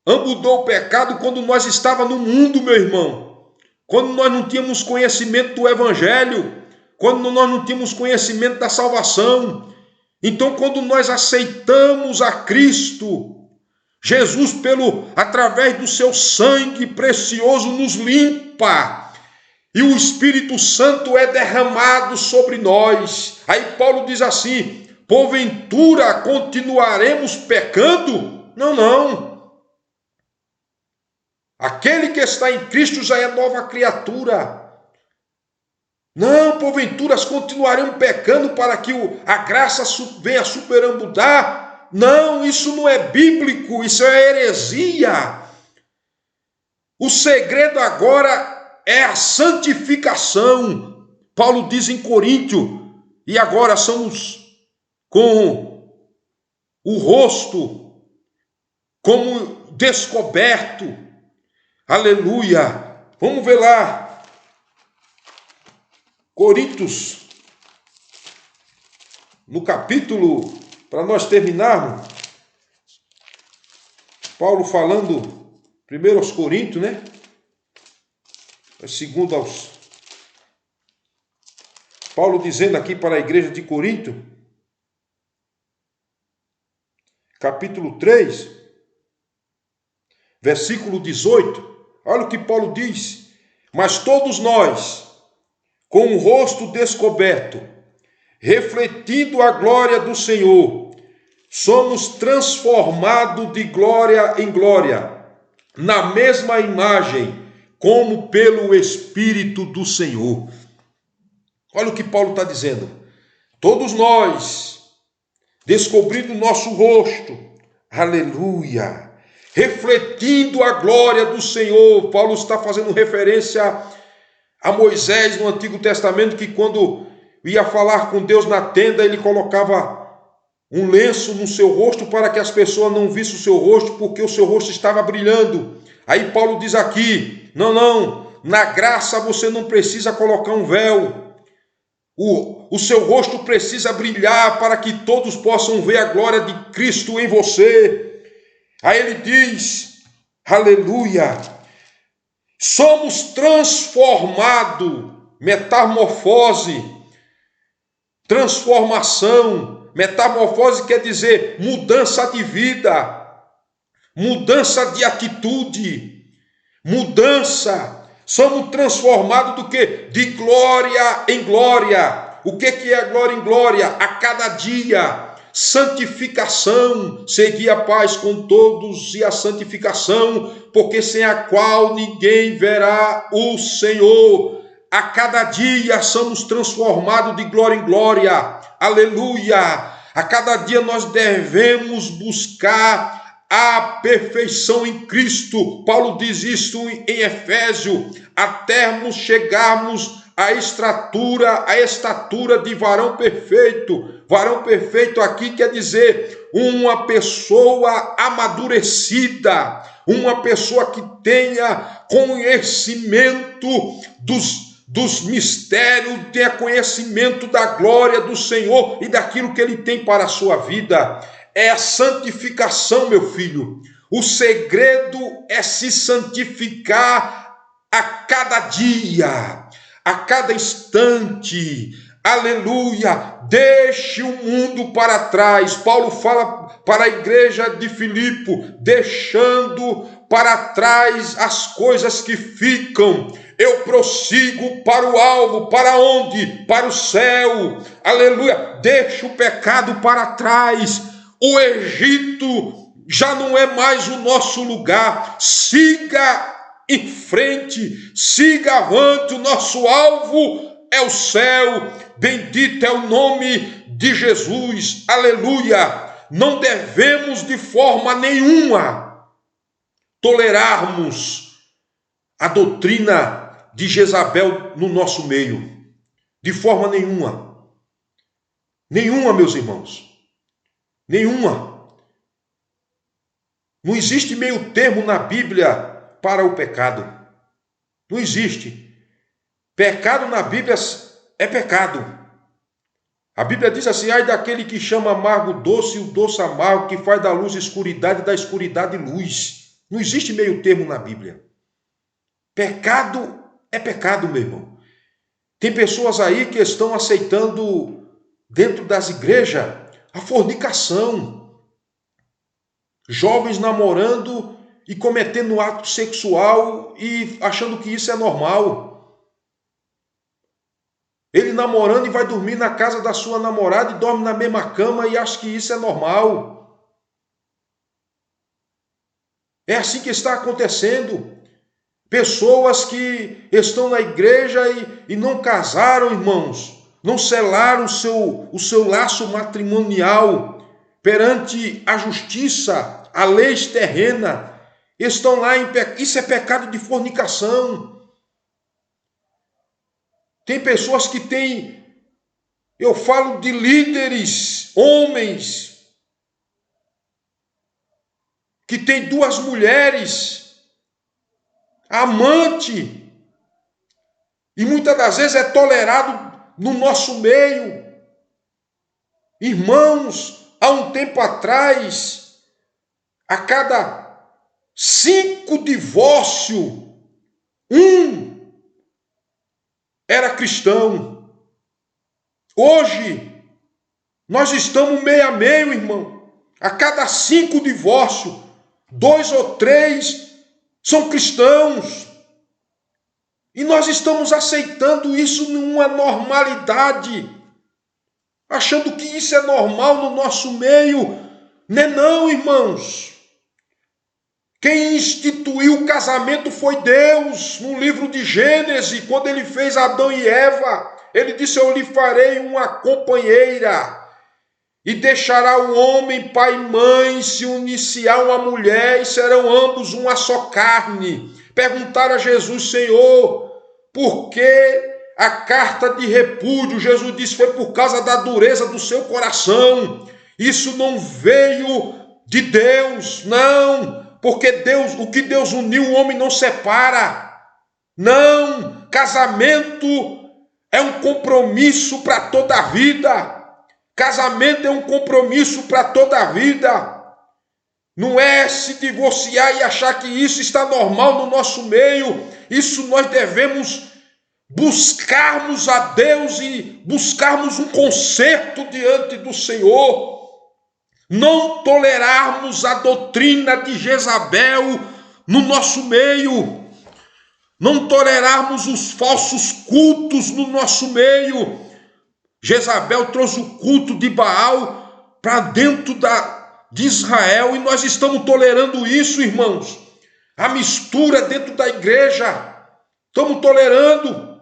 Ambudou o pecado quando nós estávamos no mundo, meu irmão. Quando nós não tínhamos conhecimento do Evangelho. Quando nós não tínhamos conhecimento da salvação. Então, quando nós aceitamos a Cristo, Jesus, através do seu sangue precioso, nos limpa. E o Espírito Santo é derramado sobre nós. Aí Paulo diz assim: porventura continuaremos pecando? Não, não. Aquele que está em Cristo já é nova criatura. Não, porventura continuaremos pecando para que a graça venha superambudar? Não, isso não é bíblico, isso é heresia. O segredo agora é a santificação. Paulo diz em Coríntio: e agora somos com o rosto como descoberto. Aleluia. Vamos ver lá. Coríntios, no capítulo, para nós terminarmos, Paulo falando, primeiro aos Coríntios, né? Segundo aos... Paulo dizendo aqui para a igreja de Corinto, capítulo 3, versículo 18, olha o que Paulo diz: mas todos nós, com o rosto descoberto, refletindo a glória do Senhor, somos transformados de glória em glória, na mesma imagem, como pelo Espírito do Senhor. Olha o que Paulo está dizendo. Todos nós, descobrindo o nosso rosto, aleluia, refletindo a glória do Senhor. Paulo está fazendo referência a Moisés no Antigo Testamento, que quando ia falar com Deus na tenda, ele colocava um lenço no seu rosto para que as pessoas não vissem o seu rosto, porque o seu rosto estava brilhando. Aí Paulo diz aqui: não, na graça você não precisa colocar um véu. O seu rosto precisa brilhar para que todos possam ver a glória de Cristo em você. Aí ele diz, aleluia, somos transformados, metamorfose, transformação. Metamorfose quer dizer mudança de vida, mudança de atitude, mudança. Somos transformados do quê? De glória em glória. O que é glória em glória? A cada dia. Santificação. Segui a paz com todos e a santificação, porque sem a qual ninguém verá o Senhor. A cada dia somos transformados de glória em glória. Aleluia. A cada dia nós devemos buscar a perfeição em Cristo. Paulo diz isso em Efésios, até chegarmos à estatura de varão perfeito. Varão perfeito aqui quer dizer uma pessoa amadurecida, uma pessoa que tenha conhecimento dos mistérios, tenha conhecimento da glória do Senhor e daquilo que Ele tem para a sua vida. É a santificação, meu filho. O segredo é se santificar a cada dia, a cada instante. Aleluia! Deixe o mundo para trás. Paulo fala para a igreja de Filipe, deixando para trás as coisas que ficam. Eu prossigo para o alvo, para onde? Para o céu. Aleluia! Deixe o pecado para trás. O Egito já não é mais o nosso lugar. Siga em frente, siga avante. O nosso alvo é o céu. Bendito é o nome de Jesus. Aleluia. não devemos de forma nenhuma tolerarmos a doutrina de Jezabel no nosso meio. De forma nenhuma. Nenhuma, meus irmãos. Nenhuma. Não existe meio termo na Bíblia para o pecado. Não existe. Pecado na Bíblia é pecado. A Bíblia diz assim: ai daquele que chama amargo doce e o doce amargo, que faz da luz escuridade e da escuridade luz. Não existe meio termo na Bíblia. Pecado é pecado, meu irmão. Tem pessoas aí que estão aceitando dentro das igrejas a fornicação. Jovens namorando e cometendo ato sexual e achando que isso é normal. Ele namorando e vai dormir na casa da sua namorada e dorme na mesma cama e acha que isso é normal. É assim que está acontecendo. Pessoas que estão na igreja e não casaram, irmãos, não selaram o seu laço matrimonial perante a justiça, a lei terrena, estão lá em pecado. Isso é pecado de fornicação. Tem pessoas que têm, eu falo de líderes, homens, que têm 2 mulheres, amante, e muitas das vezes é tolerado no nosso meio. Irmãos, há um tempo atrás, a cada 5 divórcios, 1 era cristão. Hoje, nós estamos meio a meio, irmão. A cada 5 divórcios, 2 ou 3 são cristãos. E nós estamos aceitando isso numa normalidade, achando que isso é normal no nosso meio. Não é não, irmãos. Quem instituiu o casamento foi Deus. No livro de Gênesis, quando ele fez Adão e Eva, ele disse: eu lhe farei uma companheira. E deixará o homem, pai e mãe, se unir-se-á uma mulher, e serão ambos uma só carne. Perguntaram a Jesus: Senhor, por que a carta de repúdio? Jesus disse: foi por causa da dureza do seu coração. Isso não veio de Deus, não. Porque Deus, o que Deus uniu, o homem não separa. Não, casamento é um compromisso para toda a vida. Casamento é um compromisso para toda a vida. Não é se divorciar e achar que isso está normal no nosso meio. Isso nós devemos buscarmos a Deus e buscarmos um conserto diante do Senhor. Não tolerarmos a doutrina de Jezabel no nosso meio. Não tolerarmos os falsos cultos no nosso meio. Jezabel trouxe o culto de Baal para dentro de Israel e nós estamos tolerando isso, irmãos. A mistura dentro da igreja. Estamos tolerando.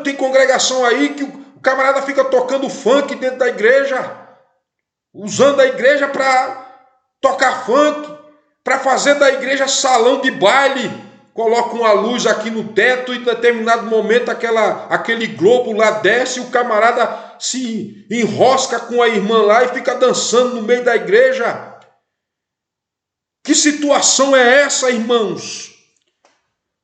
Tem congregação aí que o camarada fica tocando funk dentro da igreja, usando a igreja para tocar funk, para fazer da igreja salão de baile. Coloca uma luz aqui no teto e em determinado momento aquele globo lá desce e o camarada se enrosca com a irmã lá e fica dançando no meio da igreja. Que situação é essa, irmãos?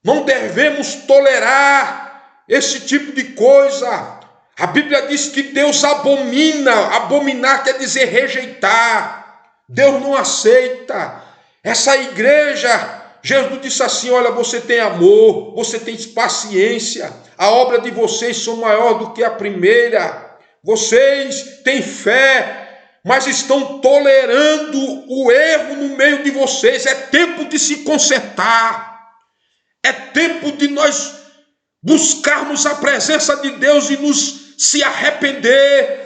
Não devemos tolerar esse tipo de coisa. A Bíblia diz que Deus abomina. Abominar quer dizer rejeitar. Deus não aceita. Essa igreja, Jesus disse assim: olha, você tem amor, você tem paciência, a obra de vocês são maior do que a primeira, vocês têm fé, mas estão tolerando o erro no meio de vocês. É tempo de se consertar, é tempo de nós buscarmos a presença de Deus e nos se arrepender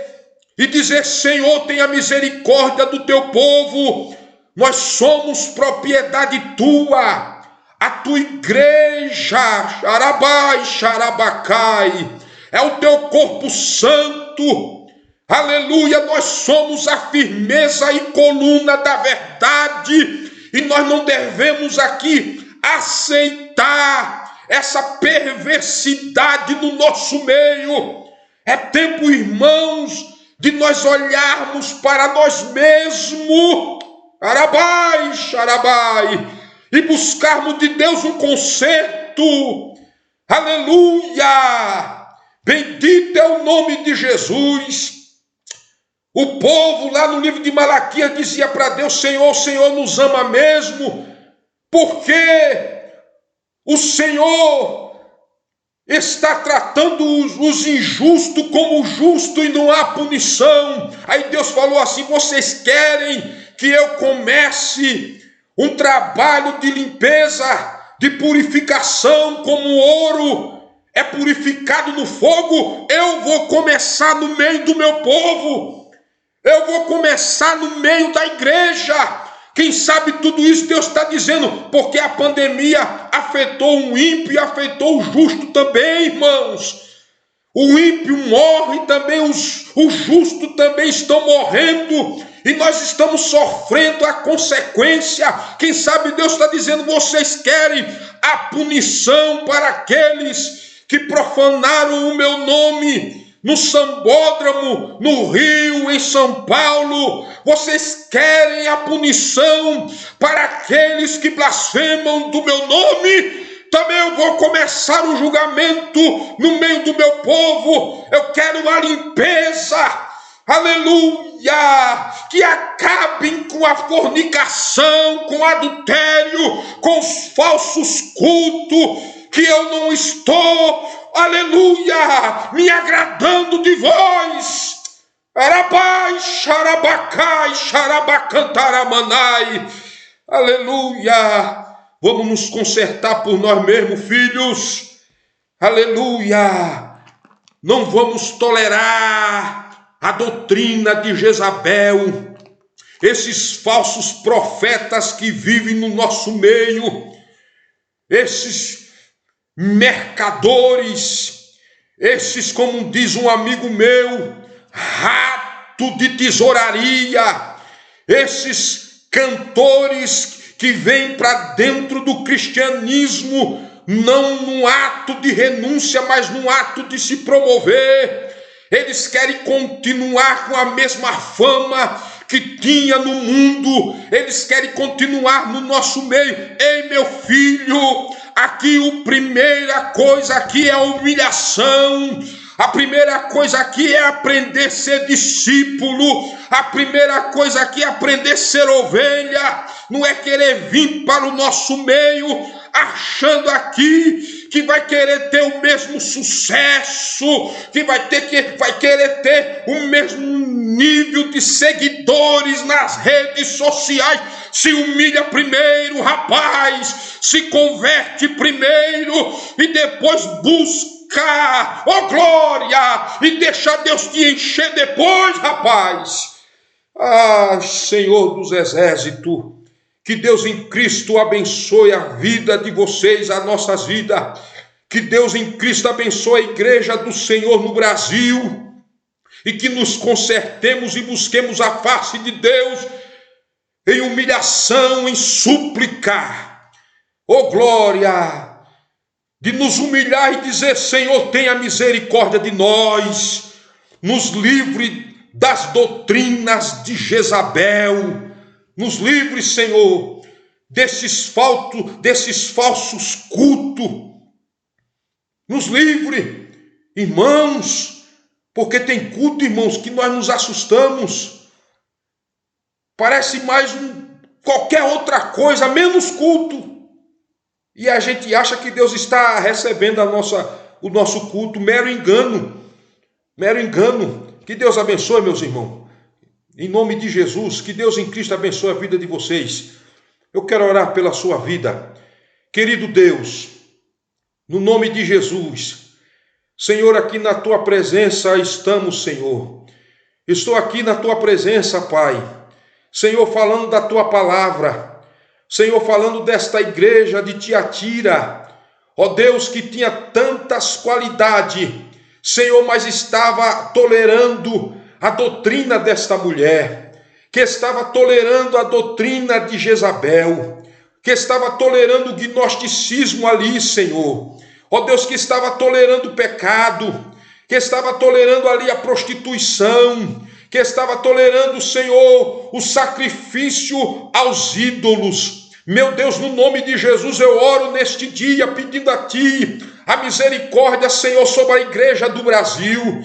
e dizer: Senhor, tenha misericórdia do teu povo. Nós somos propriedade tua, a tua igreja, xarabai, xarabacai, é o teu corpo santo. Aleluia, nós somos a firmeza e coluna da verdade, e nós não devemos aqui aceitar essa perversidade no nosso meio. É tempo, irmãos, de nós olharmos para nós mesmos, arabai, xarabai, e buscarmos de Deus um conserto. Aleluia! Bendito é o nome de Jesus. O povo lá no livro de Malaquias dizia para Deus: Senhor, o Senhor nos ama mesmo, porque o Senhor está tratando os injustos como justo e não há punição. Aí Deus falou assim: vocês querem que eu comece um trabalho de limpeza, de purificação, como o ouro é purificado no fogo? Eu vou começar no meio do meu povo. Eu vou começar no meio da igreja. Quem sabe tudo isso Deus está dizendo, porque a pandemia afetou o ímpio e afetou o justo também, irmãos. O ímpio morre também, os justos também estão morrendo, e nós estamos sofrendo a consequência. Quem sabe Deus está dizendo: vocês querem a punição para aqueles que profanaram o meu nome no Sambódromo, no Rio, em São Paulo. Vocês querem a punição para aqueles que blasfemam do meu nome? Também eu vou começar o julgamento no meio do meu povo. Eu quero a limpeza, aleluia, que acabem com a fornicação, com o adultério, com os falsos cultos, que eu não estou, aleluia, me agradando de vós. Arabai, xarabacai, xarabacantaramanai. Aleluia. Vamos nos consertar por nós mesmos, filhos. Aleluia. Não vamos tolerar a doutrina de Jezabel, esses falsos profetas que vivem no nosso meio, esses mercadores, esses, como diz um amigo meu, rato de tesouraria, esses cantores que vêm para dentro do cristianismo, não num ato de renúncia, mas num ato de se promover. Eles querem continuar com a mesma fama que tinha no mundo, eles querem continuar no nosso meio. Ei, meu filho, aqui a primeira coisa aqui é a humilhação. A primeira coisa aqui é aprender a ser discípulo. A primeira coisa aqui é aprender a ser ovelha. Não é querer vir para o nosso meio achando aqui que vai querer ter o mesmo sucesso, que vai querer ter o mesmo nível de seguidores nas redes sociais. Se humilha primeiro, rapaz, se converte primeiro e depois busca, ó glória, e deixa Deus te encher depois, rapaz. Ah, Senhor dos Exércitos, que Deus em Cristo abençoe a vida de vocês, as nossas vidas. Que Deus em Cristo abençoe a igreja do Senhor no Brasil. E que nos consertemos e busquemos a face de Deus em humilhação, em súplica. Oh glória! De nos humilhar e dizer: Senhor, tenha misericórdia de nós. Nos livre das doutrinas de Jezabel. Nos livre, Senhor, desses falsos cultos. Nos livre, irmãos, porque tem culto, irmãos, que nós nos assustamos. Parece mais qualquer outra coisa, menos culto. E a gente acha que Deus está recebendo o nosso culto. Mero engano. Mero engano. Que Deus abençoe, meus irmãos. Em nome de Jesus, que Deus em Cristo abençoe a vida de vocês. Eu quero orar pela sua vida. Querido Deus, no nome de Jesus, Senhor, aqui na tua presença estamos, Senhor. Estou aqui na tua presença, Pai. Senhor, falando da tua palavra. Senhor, falando desta igreja de Tiatira. Ó Deus, que tinha tantas qualidades, Senhor, mas estava tolerando a doutrina desta mulher, que estava tolerando a doutrina de Jezabel, que estava tolerando o gnosticismo ali, Senhor. Ó Deus, que estava tolerando o pecado, que estava tolerando ali a prostituição, que estava tolerando, Senhor, o sacrifício aos ídolos. Meu Deus, no nome de Jesus eu oro neste dia pedindo a Ti a misericórdia, Senhor, sobre a igreja do Brasil.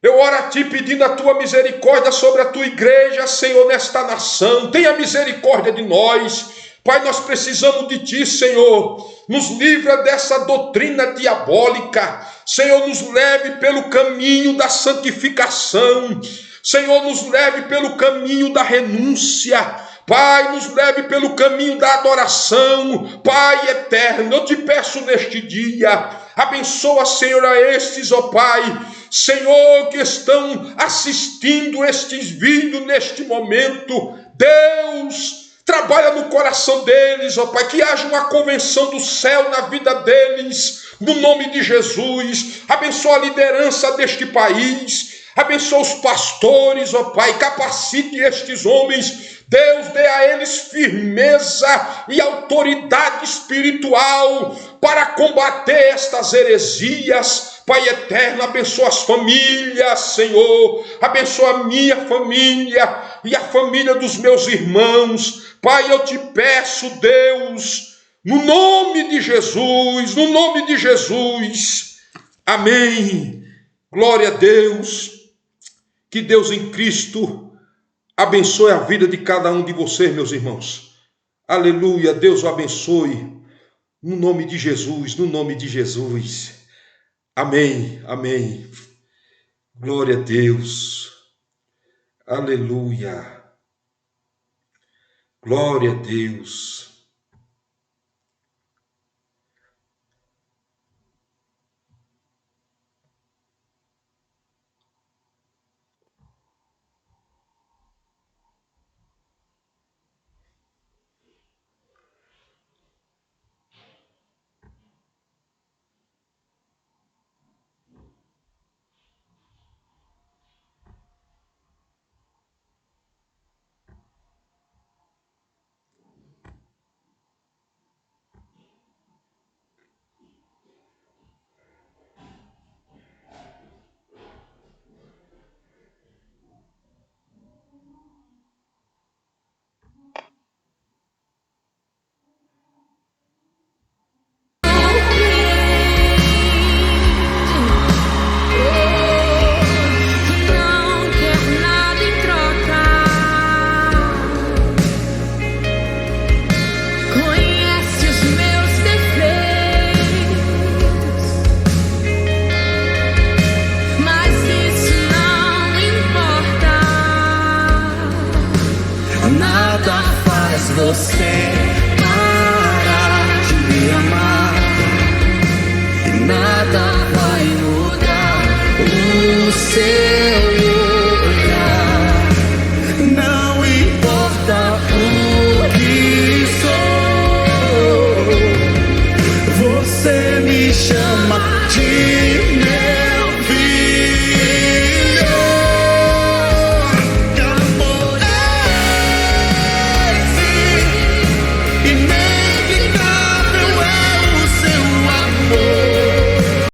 Eu oro a Ti pedindo a Tua misericórdia sobre a Tua igreja, Senhor, nesta nação. Tenha misericórdia de nós. Pai, nós precisamos de Ti, Senhor. Nos livra dessa doutrina diabólica. Senhor, nos leve pelo caminho da santificação. Senhor, nos leve pelo caminho da renúncia. Pai, nos leve pelo caminho da adoração. Pai eterno, eu te peço neste dia, abençoa, Senhor, a estes, ó Pai, Senhor, que estão assistindo estes vídeos neste momento. Deus, trabalha no coração deles, ó Pai, que haja uma convenção do céu na vida deles, no nome de Jesus. Abençoa a liderança deste país, abençoa os pastores, ó Pai, capacite estes homens. Deus, dê a eles firmeza e autoridade espiritual para combater estas heresias. Pai eterno, abençoa as famílias, Senhor. Abençoa a minha família e a família dos meus irmãos. Pai, eu te peço, Deus, no nome de Jesus, no nome de Jesus. Amém. Glória a Deus. Que Deus em Cristo abençoe a vida de cada um de vocês, meus irmãos. Aleluia, Deus o abençoe. No nome de Jesus, no nome de Jesus. Amém, amém. Glória a Deus. Aleluia. Glória a Deus. Você parar de me amar e nada vai mudar o seu olhar. Não importa o que sou, você me chama de meu.